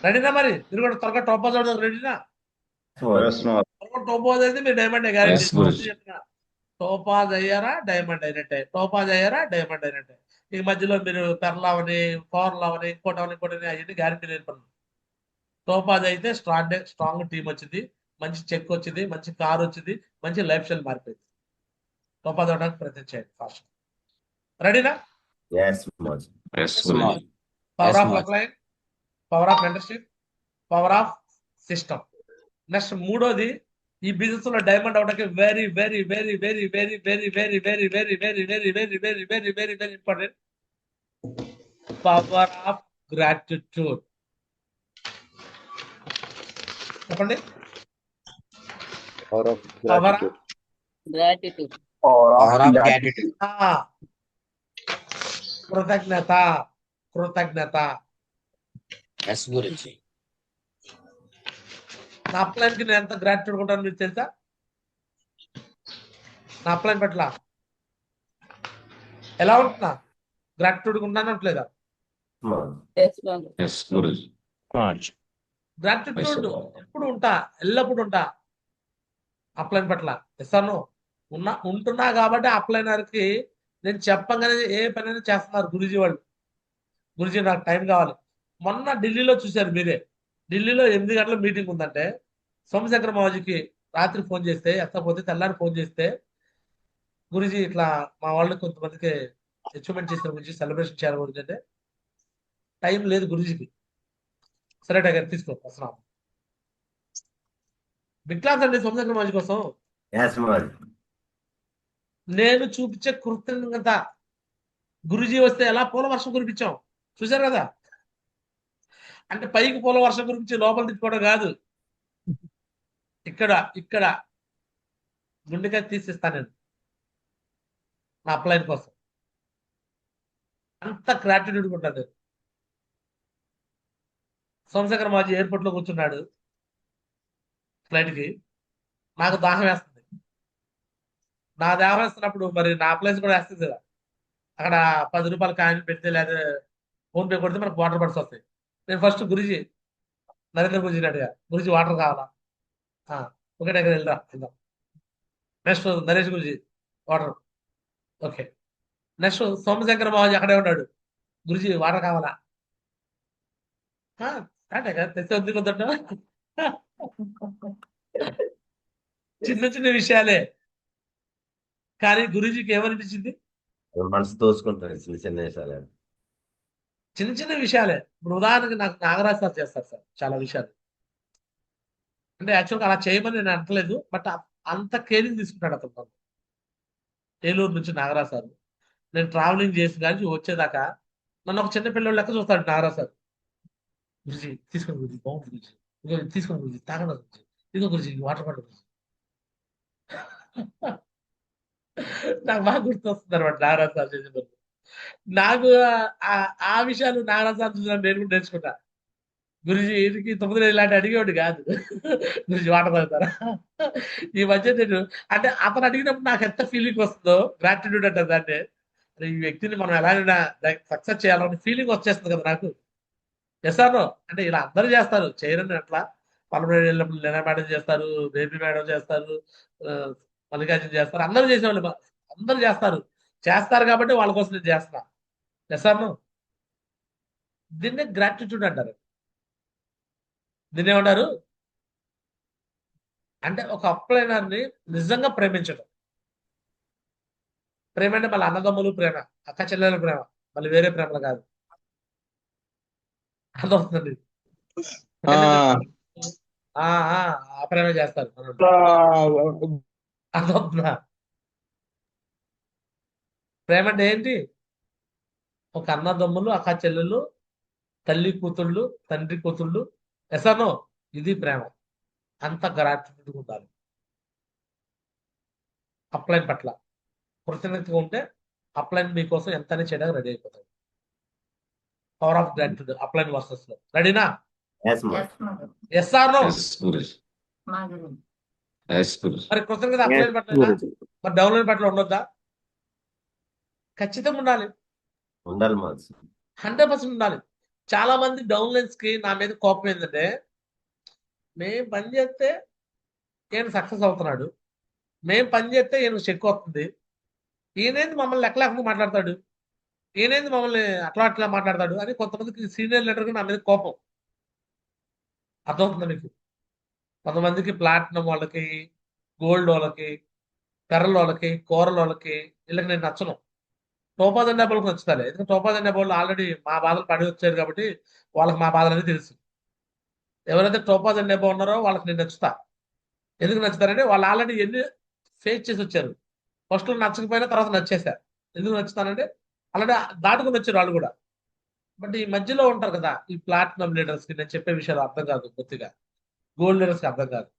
రెడీనా? మరి మీరు కూడా త్వరగా టోపాజ్ అవుతుంది. రెడీనా? ఎస్ మార్. త్వరగా టోపాజ్ అయితే మీరు diamond guarantee. Yes, Guruji. Topaz అయ్యారా డైమండ్ అయినట్టే, టోపాజ్ అయ్యారా డైమండ్ అయినట్టే. ఈ మధ్యలో మీరు పెర్లావని, కోర్లావని, ఇంకోటి అవన్నీ గ్యారెంటీ లేని పనులు. టోపాజ్ అయితే స్ట్రాంగ్ టీం వచ్చింది, మంచి చెక్ వచ్చింది, మంచి కార్ వచ్చింది, మంచి లైఫ్ స్టైల్ మారిపోయింది. టోపాజ్ అవడానికి ప్రయత్నం చేయండి ఫాస్ట్. రెడీనా? Yes, Maharaj. Yes, Guruji. Power Yes, of Maharaj. Upline, power of mentorship, power of system. Next మూడోది, ఈ బిజినెస్ లో డైమండ్ అవడానికి very very very very very very very very very very very very very very very very important, power of gratitude. చెప్పండి. Power of power gratitude. Gratitude. Power Power of of gratitude. gratitude. కృతజ్ఞత. కృతజ్ఞత. Yes, Guruji. నా upline కి నేను ఎంత gratitude ఉంటాను మీకు తెలుసా? నా అప్లైన్ పట్ల ఎలా ఉంటున్నా? గ్రాటిట్యూడ్ ఉంటాను అంటలేదా? Maharaj. Yes, Lord. Yes, Guruji. Gratitude ఎప్పుడు ఉంటా, ఎల్లప్పుడు ఉంటా అప్లైన్ పట్ల. ఇస్తాను ఉంటున్నా కాబట్టి అప్లైనర్ కి నేను చెప్పగానే ఏ పనైనా చేస్తున్నారు గురూజీ వాళ్ళు. గురూజీ నాకు టైం కావాలి. మొన్న ఢిల్లీలో చూశారు మీరే, ఢిల్లీలో 8 గంటల మీటింగ్ ఉందంటే సోమశేఖర మావజీకి రాత్రి ఫోన్ చేస్తే ఎత్తకపోతే తెల్లారి ఫోన్ చేస్తే, గురూజీ ఇట్లా మా వాళ్ళు కొంతమందికి అచీవ్మెంట్ చేసిన గురించి సెలబ్రేషన్ చేయాలి గురించి అంటే, టైం లేదు గురూజీకి. సరే టైగర్ తీసుకో వస్తున్నాం. బిగ్ క్లాస్ అండి సోమశేఖర మావజీ కోసం. Yes, Maharaj. నేను చూపించే కృతజ్ఞత, గురూజీ వస్తే ఎలా పూల వర్షం కురిపించాం చూశారు కదా. అంటే పైకి పూల వర్షం కురిపించి లోపల తిప్పుకోవడం కాదు, ఇక్కడ గుండెకాయ తీసిస్తాను నేను నా అప్లైన్ కోసం. అంత గ్రాటిట్యూడ్ ఉంటుంది. సోమశేఖర్ మాజీ ఎయిర్పోర్ట్ లో కూర్చున్నాడు ఫ్లైట్ కి, నాకు దాహం వేస్తుంది. నా దాహం వేస్తున్నప్పుడు మరి నా ప్లేస్ కూడా వేస్తుంది కదా, అక్కడ 10 రూపాయలు కాయిన్ పెడితే లేదా ఫోన్ పే కొడితే మనకు వాటర్ బాటిల్స్ వస్తాయి. నేను ఫస్ట్ గురూజీ నరేంద్ర గురించి అడిగా, గురించి వాటర్ కావాలా? ఓకే దగ్గర వెళ్దాం వెళ్దాం. నెక్స్ట్ నరేష్ గురించి వాటర్. ఓకే. నెక్స్ట్ సోమశంకర బాబు అక్కడే ఉన్నాడు, గురించి వాటర్ కావాలా? అంటే కదా తెచ్చే వద్దు కొద్దంట. చిన్న చిన్న విషయాలే, కానీ గురూజీకి ఏమనిపించింది? మనసు తోసుకుంటారు చిన్న చిన్న విషయాలు. చిన్న చిన్న విషయాలే. ఇప్పుడు ఉదాహరణకి నాకు నాగరాజ్ సార్ చేస్తారు సార్ చాలా విషయాలు. అంటే యాక్చువల్గా అలా చేయమని నేను అంటలేదు, బట్ అంత కేరింగ్ తీసుకుంటాడు అతను నన్ను. ఏలూరు నుంచి నాగరాజ్ సార్, నేను ట్రావెలింగ్ చేసి కానీ వచ్చేదాకా నన్ను ఒక చిన్న పిల్లలు లెక్క చూస్తాడు నాగరాజ్ సార్. గురించి తీసుకుని గురించి బాగుంటుంది గురించి, ఇదిగో తీసుకుని గురించి తాగడం గురించి, ఇదిగో గురించి వాటర్ బాటిల్ గురించి. నాకు బాగా గుర్తొస్తుంది అనమాట నాగరాజ్ సార్ చేసే పనులు. నాకు ఆ విషయాలు నాగరాజ్ సార్ చూసిన నేను కూడా నేర్చుకుంటా. గురించి వీరికి 9 ఇలాంటి అడిగేవాడు కాదు. గురించి వాటర్ తాగుతారా? ఈ మధ్య నేను అంటే అతను అడిగినప్పుడు నాకు ఎంత ఫీలింగ్ వస్తుందో, గ్రాటిట్యూడ్ అంటే దాన్ని, అరే ఈ వ్యక్తిని మనం ఎలాగైనా సక్సెస్ చేయాలని ఫీలింగ్ వచ్చేస్తుంది కదా నాకు. చేస్తాను అంటే ఇలా అందరూ చేస్తారు, చేయరని అట్లా. పల్లెపల్లి వెళ్ళినప్పుడు లీనా మేడం చేస్తారు, బేబీ మేడం చేస్తారు, మల్లికార్జున చేస్తారు, అందరూ చేసేవాళ్ళు, అందరూ చేస్తారు కాబట్టి వాళ్ళ కోసం నేను చేస్తున్నా. చేస్తాను. దీన్నే గ్రాటిట్యూడ్ అంటారు. దీన్ని ఏమంటారు అంటే ఒక అప్లైనర్ని నిజంగా ప్రేమించడం. ప్రేమ అంటే మళ్ళీ అన్నదమ్ములు ప్రేమ, అక్క చెల్లెల ప్రేమ, మళ్ళీ వేరే ప్రేమలు కాదు. అర్థమవుతుంది? ఆ ప్రేమ చేస్తారు. అర్థమవుతుందా? ప్రేమ అంటే ఏంటి? ఒక అన్నదమ్ములు, అక్క చెల్లెలు, తల్లి కూతుళ్ళు, తండ్రి కూతుళ్ళు. ఎసనో ఇది ప్రేమ. అంత గ్రాటిట్యూడ్ ఉండాలి అప్లైన్ పట్ల. కృతజ్ఞతగా ఉంటే అప్లైన్ మీకోసం ఎంతనే చేయడానికి రెడీ అయిపోతాడు. Power of gratitude upline versus లో. రెడీనా? Yes or no? మరి కృతజ్ఞత అప్లైన్ పట్ల, మరి డౌన్లైన్ పట్ల ఉండొద్దా? ఖచ్చితంగా ఉండాలి. 100% ఉండాలి. చాలా మంది డౌన్లైన్స్ కి నా మీద కోపం ఏంటంటే, మేము పని చేస్తే ఈయన సక్సెస్ అవుతున్నాడు, మేము పని చేస్తే ఈయన చెక్ వస్తుంది, ఈయనేంది మమ్మల్ని లెక్క లేకుండా మాట్లాడతాడు, ఈయనేంది మమ్మల్ని అట్లా మాట్లాడతాడు అని కొంతమందికి సీనియర్ లీడర్గా నా మీద కోపం. అర్థమవుతుంది మీకు? కొంతమందికి ప్లాటినం వాళ్ళకి, గోల్డ్ వాళ్ళకి, పెర్రల వాళ్ళకి, కూరల వాళ్ళకి, వీళ్ళకి నేను నచ్చను. టోపాజ్ అండ్ డబ్బులకు నచ్చుతాలి. ఎందుకంటే టోపాజ్ అండ్ డబ్బులు ఆల్రెడీ మా బాధలు పడి వచ్చారు కాబట్టి వాళ్ళకి మా బాధలు అనేది తెలుసు. ఎవరైతే టోపాజ్ అండ్ డబ్బు ఉన్నారో వాళ్ళకి నేను నచ్చుతా. ఎందుకు నచ్చుతారంటే వాళ్ళు ఆల్రెడీ ఎన్ని ఫేస్ చేసి వచ్చారు. ఫస్ట్లో నచ్చకపోయినా తర్వాత నచ్చేశారు. ఎందుకు నచ్చుతానంటే ఆల్రెడీ దాటుకుని వచ్చారు వాళ్ళు కూడా. బట్ ఈ మధ్యలో ఉంటారు కదా ఈ ప్లాటినం లీడర్స్కి నేను చెప్పే విషయాలు అర్థం కాదు కొద్దిగా. గోల్డ్ లీడర్స్కి అర్థం కాదు,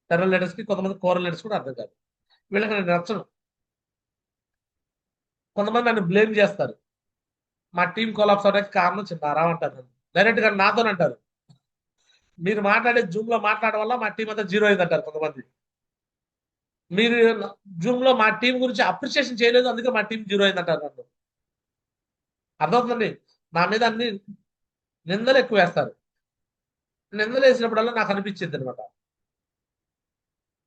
టెర్రల్ లీడర్స్కి, కొంతమంది కోరల్ లీడర్స్ కూడా అర్థం కాదు. వీళ్ళకి నేను నచ్చను. కొంతమంది నన్ను బ్లేమ్ చేస్తారు. మా టీం కొలాప్స్ అవడానికి కారణం చిన్నారావు అంటారు. డైరెక్ట్ గా నాతోనే అంటారు. మీరు మాట్లాడే జూమ్ లో మాట్లాడడం వల్ల మా టీం అంతా జీరో అయింది అంటారు కొంతమంది. మీరు జూమ్ లో మా టీం గురించి అప్రిషియేషన్ చేయలేదు, అందుకే మా టీం జీరో అయింది అంటారు నన్ను. అర్థమవుతుందండి? నా మీద అన్ని నిందలు ఎక్కువ వేస్తారు. నిందలు వేసినప్పుడల్లా నాకు అనిపించింది అనమాట,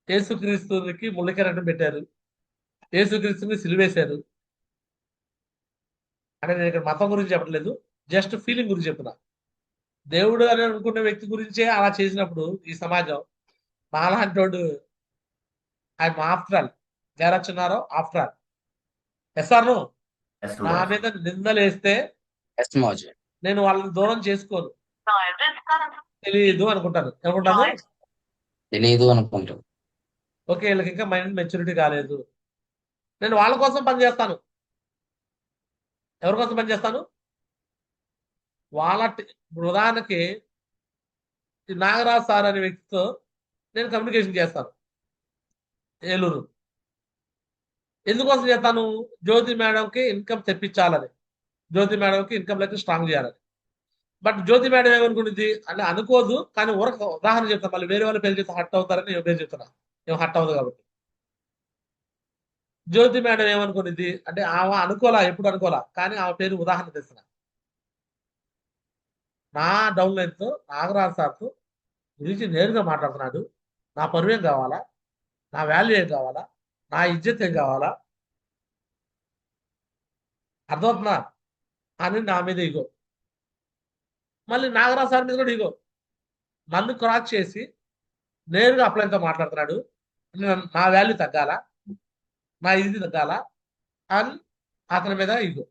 యేసుక్రీస్తుకి ముళ్ళకెరటం పెట్టారు, యేసుక్రీస్తుని సిలువేశారు అంటే నేను ఇక్కడ మతం గురించి చెప్పట్లేదు, జస్ట్ ఫీలింగ్ గురించి చెప్తున్నా. దేవుడు అని అనుకునే వ్యక్తి గురించే అలా చేసినప్పుడు ఈ సమాజం నాలాంటి వాడు ఆయన ఆఫ్టర్ ఆల్ చేరొచ్చున్నారో ఆఫ్టర్ ఆల్. ఎస్ఆర్ను నా మీద నిందలు వేస్తే నేను వాళ్ళని దూరం చేసుకోను. తెలియదు అనుకుంటాను. ఓకే వీళ్ళకి ఇంకా మైండ్ మెచ్యూరిటీ కాలేదు, నేను వాళ్ళ కోసం పనిచేస్తాను. ఎవరి కోసం పనిచేస్తాను? వాళ్ళ ఉదాహరణకి నాగరాజ్ సార్ అనే వ్యక్తితో నేను కమ్యూనికేషన్ చేస్తాను ఏలూరు. ఎందుకోసం చేస్తాను? జ్యోతి మేడంకి ఇన్కమ్ తెప్పించాలని, జ్యోతి మేడంకి ఇన్కమ్ లెక్క స్ట్రాంగ్ చేయాలని. బట్ జ్యోతి మేడం ఏమనుకునేది అంటే అనుకోదు, కానీ ఉదాహరణ చెప్తాను, మళ్ళీ వేరే వాళ్ళ పేరు చెప్తే హట్ అవుతారని నేను పేరు చెప్తున్నా, ఏం హట్ అవ్వదు కాబట్టి. జ్యోతి మేడం ఏమనుకునేది అంటే ఆమె అనుకోలా, ఎప్పుడు అనుకోలా, కానీ ఆమె పేరు ఉదాహరణ తెస్తున్నా. నా డౌన్లైన్తో నాగరాజ్ సార్తో గురించి నేరుగా మాట్లాడుతున్నాడు. నా పరువు ఏం కావాలా, నా వాల్యూ ఏం కావాలా, నా ఇజ్జత్ ఏం కావాలా, అర్థమవుతుందా అని నా మీద ఇగో. మళ్ళీ నాగరాజు సార్ మీద కూడా ఇగో. నన్ను క్రాస్ చేసి నేరుగా అప్లైన్తో మాట్లాడుతున్నాడు. నా వాల్యూ తగ్గాల, నా ఇది తగ్గాల అని అతని మీద ఇగో.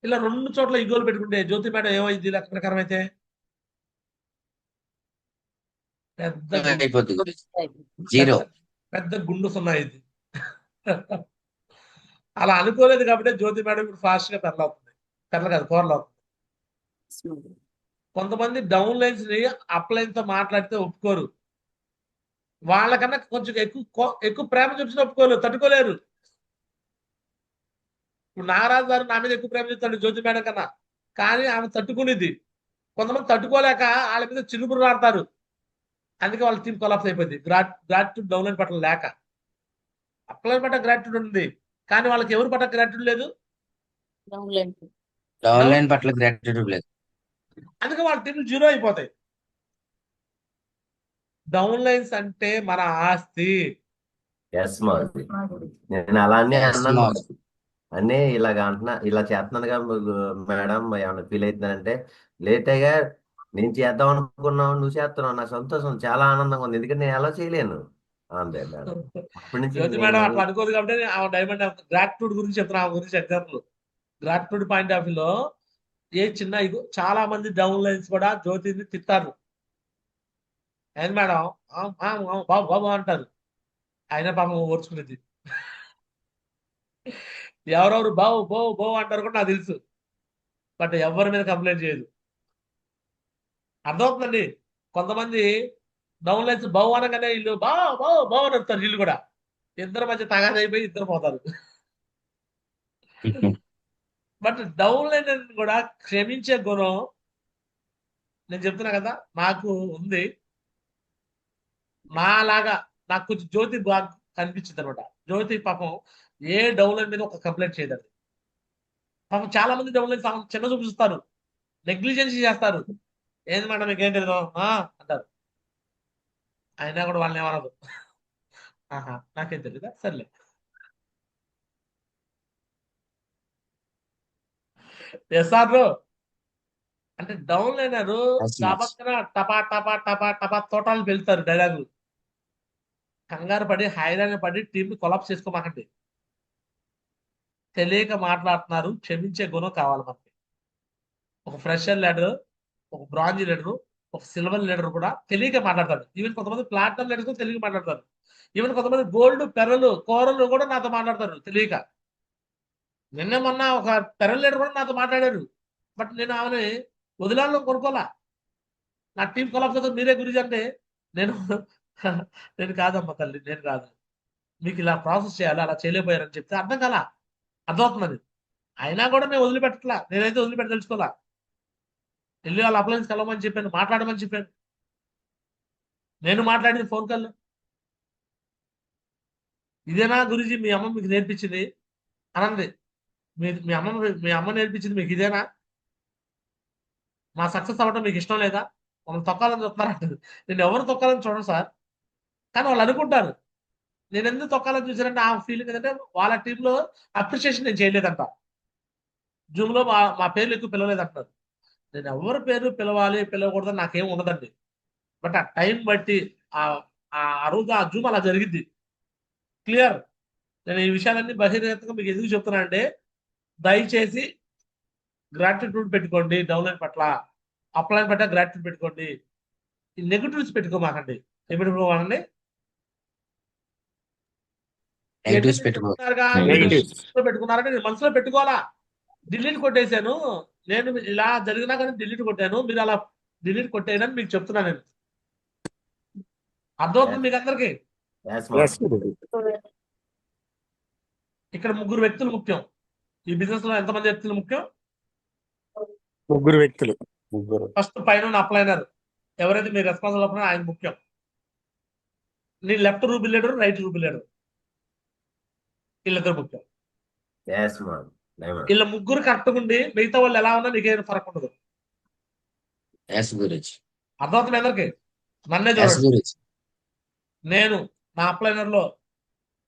ఇలా 2 చోట్ల ఇగోలు పెట్టుకుంటే జ్యోతి మేడం ఏమైంది లెక్క ప్రకారం అయితే? పెద్ద అయిపోద్ది గురూజీ. జీరో. పెద్ద గుండు సున్నా ఇది. అలా అనుకోలేదు కాబట్టి జ్యోతి మేడం ఇప్పుడు ఫాస్ట్ గా పెరలవుతుంది. పెరల కాదు, కోరలు అవుతుంది. కొంతమంది డౌన్ లైన్స్ ని అప్ లైన్ తో మాట్లాడితే ఒప్పుకోరు. వాళ్ళకన్నా కొంచెం ఎక్కువ ప్రేమ చూపించిన ఒప్పుకోలేరు, తట్టుకోలేరు. ఇప్పుడు నాగరాజు గారు నా మీద ఎక్కువ ప్రేమ చూస్తాడు జ్యోతి మేడం కన్నా, కానీ ఆమె తట్టుకునేది. కొంతమంది తట్టుకోలేక వాళ్ళ మీద చిలుపురు ఆడతారు. అందుకే వాళ్ళ టీం కొలాప్స్ అయిపోయింది. గ్రాట్యూడ్ డౌన్ లైన్ పట్ల లేక. అప్ లైన్ పట్ల గ్రాట్యూడ్ ఉంది, కానీ వాళ్ళకి ఎవరు పట్ల గ్రాట్యూడ్ లేదు. డౌన్ లైన్ పట్ల గ్రాట్యూడ్ లేదు. అందుకే వాళ్ళ టీంలు 0 అయిపోతాయి. డౌన్ లైన్స్ అంటే మన ఆస్తి. ఎస్ మాది. నేను అలానే Yes, అన్నాను. ma'am. అన్నీ ఇలాగ అంటున్నా, ఇలా చేస్తున్నానుగా మేడం ఏమన్నా ఫీల్ అవుతుందంటే, లేటేగా నేను చేద్దాం అనుకున్నావు, నువ్వు చేస్తున్నావు, నాకు సంతోషం, చాలా ఆనందంగా ఉంది, ఎందుకంటే నేను ఎలా చేయలేను అంతే మేడం. అప్పటి నుంచి జ్యోతి మేడం అట్లా అనుకోదు కాబట్టి ఆమె డైమండ్ గ్రాట్యూడ్ గురించి చెప్తున్నా. ఆమె గురించి ఎగ్జాంపుల్ గ్రాట్యూడ్ పాయింట్ ఆఫ్ వ్యూలో ఏ చిన్న ఇగో. చాలా మంది డౌన్ లైన్స్ కూడా జ్యోతిని తిట్టారు. ఏంది మేడం బాబు బాబు అంటారు, అయినా పాపం ఓర్చుకునేది. ఎవరెవరు బావు బావు బావు అంటారు కూడా నాకు తెలుసు, బట్ ఎవరి మీద కంప్లైంట్ చేయదు. అర్థమవుతుందండి. కొంతమంది డౌన్ లైన్స్ బావు అనగానే వీళ్ళు బావు బావు బావు అని వస్తారు. వీళ్ళు కూడా ఇద్దరు మధ్య తగాద అయిపోయి ఇద్దరు పోతారు. బట్ డౌన్ లైన్ కూడా క్షమించే గుణం నేను చెప్తున్నా కదా నాకు ఉంది. నాలాగా నాకు కొంచెం జ్యోతి బాగా కనిపించింది అనమాట. జ్యోతి పాపం ఏ డౌన్ లైన్ మీద ఒక కంప్లైంట్ చేయదండి. పాపం చాలా మంది డౌన్ లైన్ చిన్న చూపిస్తారు, నెగ్లిజెన్సీ చేస్తారు. ఏంది మేడం మీకేం తెలియదు అంటారు. అయినా కూడా వాళ్ళని ఏమనదు. ఆహా నాకేం తెలీదా, సర్లే. ఎస్ఆర్ అంటే డౌన్ లైనరు Yes, yes. పక్కన టపా టపా టపా టపా తోటాలు వెళ్తారు డైలాగులు. కంగారు పడి హైరాణ పడి టీం కొలాప్స్ చేసుకోమాకండి. తెలియక మాట్లాడుతున్నారు, క్షమించే గుణం కావాలి మనకి. ఒక ఫ్రెషర్ లీడర్, ఒక బ్రాంజ్ లీడర్, ఒక సిల్వర్ లీడర్ కూడా తెలియక మాట్లాడతాడు. ఈవెన్ కొంతమంది ప్లాటినం లీడర్స్ కూడా తెలియక మాట్లాడతారు. ఈవెన్ కొంతమంది గోల్డ్ పెరలు కోరలు కూడా నాతో మాట్లాడతారు తెలియక. నిన్న మొన్న ఒక పెరల్ లీడర్ కూడా నాతో మాట్లాడారు, బట్ నేను ఆమెని వదిలాలో కొనుక్కోలా. నా టీం కొలాప్స్ అవుతుంది మీరే గురించి అంటే నేను నేను కాదమ్మా తల్లి, నేను కాదు, మీకు ఇలా ప్రాసెస్ చేయాలి, అలా చేయలేకపోయారని చెప్తే అర్థం కాలా, అర్థమవుతున్నది. అయినా కూడా నేను వదిలిపెట్టట్లా, నేనైతే వదిలిపెట్టి తెలుసుకోవాలా. వెళ్ళి వాళ్ళ అప్లయన్స్ కలవమని చెప్పాను, మాట్లాడమని చెప్పాను. నేను మాట్లాడింది ఫోన్ కాల్లో. ఇదేనా గురించి మీ అమ్మ మీకు నేర్పించింది అనంది. మీ అమ్మ నేర్పించింది మీకు ఇదేనా? మా సక్సెస్ అవ్వడం మీకు ఇష్టం లేదా? మమ్మల్ని తొక్కాలని చూస్తున్నారంటారు. నేను ఎవరు తొక్కాలని చూడను సార్, కానీ వాళ్ళు అనుకుంటారు. నేను ఎందుకు తొక్కాలని చూసానంటే ఆ ఫీలింగ్ ఏంటంటే వాళ్ళ టీంలో అప్రిషియేషన్ నేను చేయలేదంట. జూమ్లో మా పేర్లు ఎక్కువ పిలవలేదంటారు. నేను ఎవరి పేరు పిలవాలి పిలవకూడదని నాకేం ఉండదండి. బట్ ఆ టైం బట్టి ఆ రోజు ఆ జూమ్ అలా జరిగింది. క్లియర్. నేను ఈ విషయాలన్నీ బహిరంగంగా మీకు ఎందుకు చెప్తున్నానంటే, దయచేసి గ్రాటిట్యూడ్ పెట్టుకోండి డౌన్లైన్ పట్ల, అప్లైన్ పట్ల గ్రాటిట్యూడ్ పెట్టుకోండి. ఈ నెగిటివ్స్ పెట్టుకోమాకండి. ఏం పెట్టుకోమాకండి? నెగిటివ్స్ పెట్టుకో. పెట్టుకున్నారంటే నేను మనసులో పెట్టుకోవాలా. డిలీట్ కొట్టేశాను, నేను ఇలా జరిగినా కానీ డిలీట్ కొట్టాను, మీరు అలా డిలీట్ కొట్టేయని మీకు చెప్తున్నా నేను. అర్థమవుతుంది మీకు అందరికి? ఇక్కడ 3 వ్యక్తులు ముఖ్యం. ఈ బిజినెస్ లో ఎంతమంది వ్యక్తులు ముఖ్యం? 3 వ్యక్తులు. ఫస్ట్ పైన అప్లైనర్ ఎవరైతే మీరు రెస్పాన్సిబుల్ అవుతున్నారో ఆయన ముఖ్యం. నీ left ruby leader, right ruby leader, వీళ్ళిద్దరు ముఖ్యం. వీళ్ళ ముగ్గురు కరెక్ట్గా ఉండి మిగతా వాళ్ళు ఎలా ఉన్నా నీకేం ఫరక్ ఉండదు. గురించి అర్థమవుతుంది అందరికి? నన్నే ఎస్ చూడండి. గురుజీ. నేను నా అప్లైనర్ లో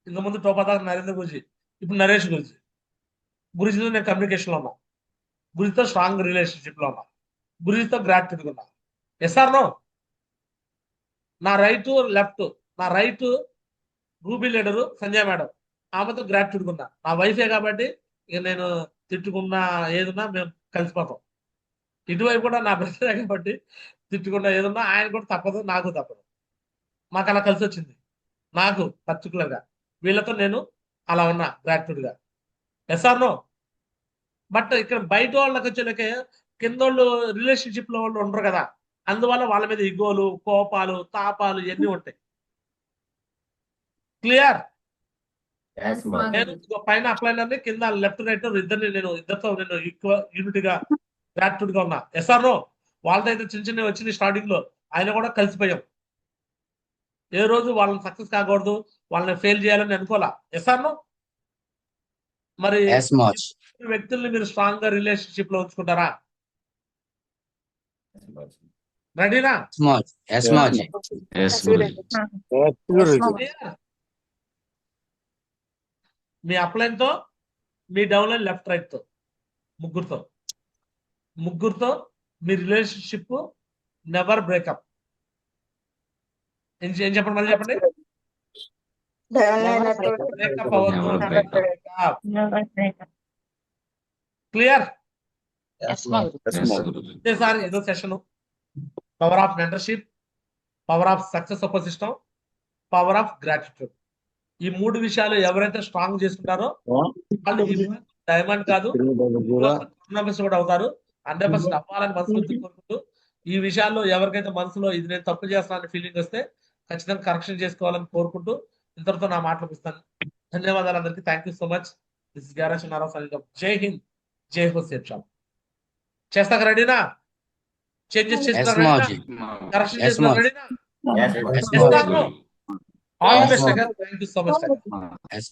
ఇంత ముందు టోపాదార్ నరేంద్ర గురుజీ, ఇప్పుడు నరేష్ గురుజీ. గురుజీతో నేను కమ్యూనికేషన్ లో ఉన్నా, గురుజీతో స్ట్రాంగ్ రిలేషన్షిప్ లో ఉన్నా, గురుజీతో గ్రాట్యుడ్ ఉన్నా. Yes or no? నా రైట్ లెఫ్ట్, నా right ruby leader Sanjay madam, ఆమెతో గ్రాట్యుడ్ ఉన్నా. నా వైఫే కాబట్టి ఇక నేను తిట్టుకున్నా ఏదున్నా మేము కలిసిపోతాం. ఇటువైపు కూడా నా బ్రదరే కాబట్టి తిట్టుకున్నా ఏదున్నా ఆయన కూడా తప్పదు, నాకు తప్పదు. మాకు అలా కలిసి వచ్చింది. నాకు పర్టికులర్ గా వీళ్ళతో నేను అలా ఉన్నా గ్రాట్యుడ్ గా. Yes or no? బట్ ఇక్కడ బయట వాళ్ళకి వచ్చేలకే కింద వాళ్ళు రిలేషన్షిప్ లో వాళ్ళు ఉండరు కదా, అందువల్ల వాళ్ళ మీద ఇగోలు, కోపాలు, తాపాలు ఇవన్నీ ఉంటాయి. క్లియర్? Yes, ma'am. నేను పైన అప్లైనర్ని, కింద లెఫ్ట్ రైట్ ఇద్దరితో నేను యూనిట్ గా గ్రాట్యుడ్ గా ఉన్నా. Yes or no? వాళ్ళతో అయితే చిన్న చిన్న వచ్చింది స్టార్టింగ్ లో, ఆయన కూడా కలిసిపోయాం. ఏ రోజు వాళ్ళని సక్సెస్ కాకూడదు, వాళ్ళని ఫెయిల్ చేయాలని అనుకోవాలా. Yes or no? మరి ఎస్ మాజ్. ఈ వ్యక్తుల్ని మీరు స్ట్రాంగ్ గా రిలేషన్షిప్ లో ఉంచుకుంటారా? రెడీనా? ఎస్ మాజ్. ఎస్ మాజ్. ఎస్ గురుజీ. మీ అప్లైన్ తో, మీ డౌన్ లైన్ లెఫ్ట్ రైట్ తో, ముగ్గురుతో మీ రిలేషన్షిప్ నెవర్ బ్రేకప్. ఏం చెప్పండి, మళ్ళీ చెప్పండి. బ్రేకప్ అవ్వద్దు. క్లియర్? సార్ ఏదో session power of mentorship, power of success support system, power of gratitude. ఈ 3 విషయాలు ఎవరైతే స్ట్రాంగ్ చేసుకుంటారో వాళ్ళు డైమండ్ కాదు కూడా అవుతారు. 100% అవ్వాలని మనస్ఫూర్తి కోరుకుంటూ, ఈ విషయాల్లో ఎవరికైతే మనసులో ఇది నేను తప్పు చేస్తానని ఫీలింగ్ వస్తే ఖచ్చితంగా కరెక్షన్ చేసుకోవాలని కోరుకుంటూ ఇంతటితో నా మాటలు ఇస్తాను. ధన్యవాదాలు అందరికీ. Thank you so much. This is garage Narayana సానిధ్యం. జై హింద్, జై హో సేఫ్. చేస్తాక రెడీనా? చేంజెస్ ఎస్ చేస్తున్నారు మాజ్. రెడీనా? కరెక్షన్ ఎస్ చేస్తున్నారు మాజ్. రెడీనా? Yes, ma'am. ఎస్ మాజ్. All the best. Thank you so much. Yes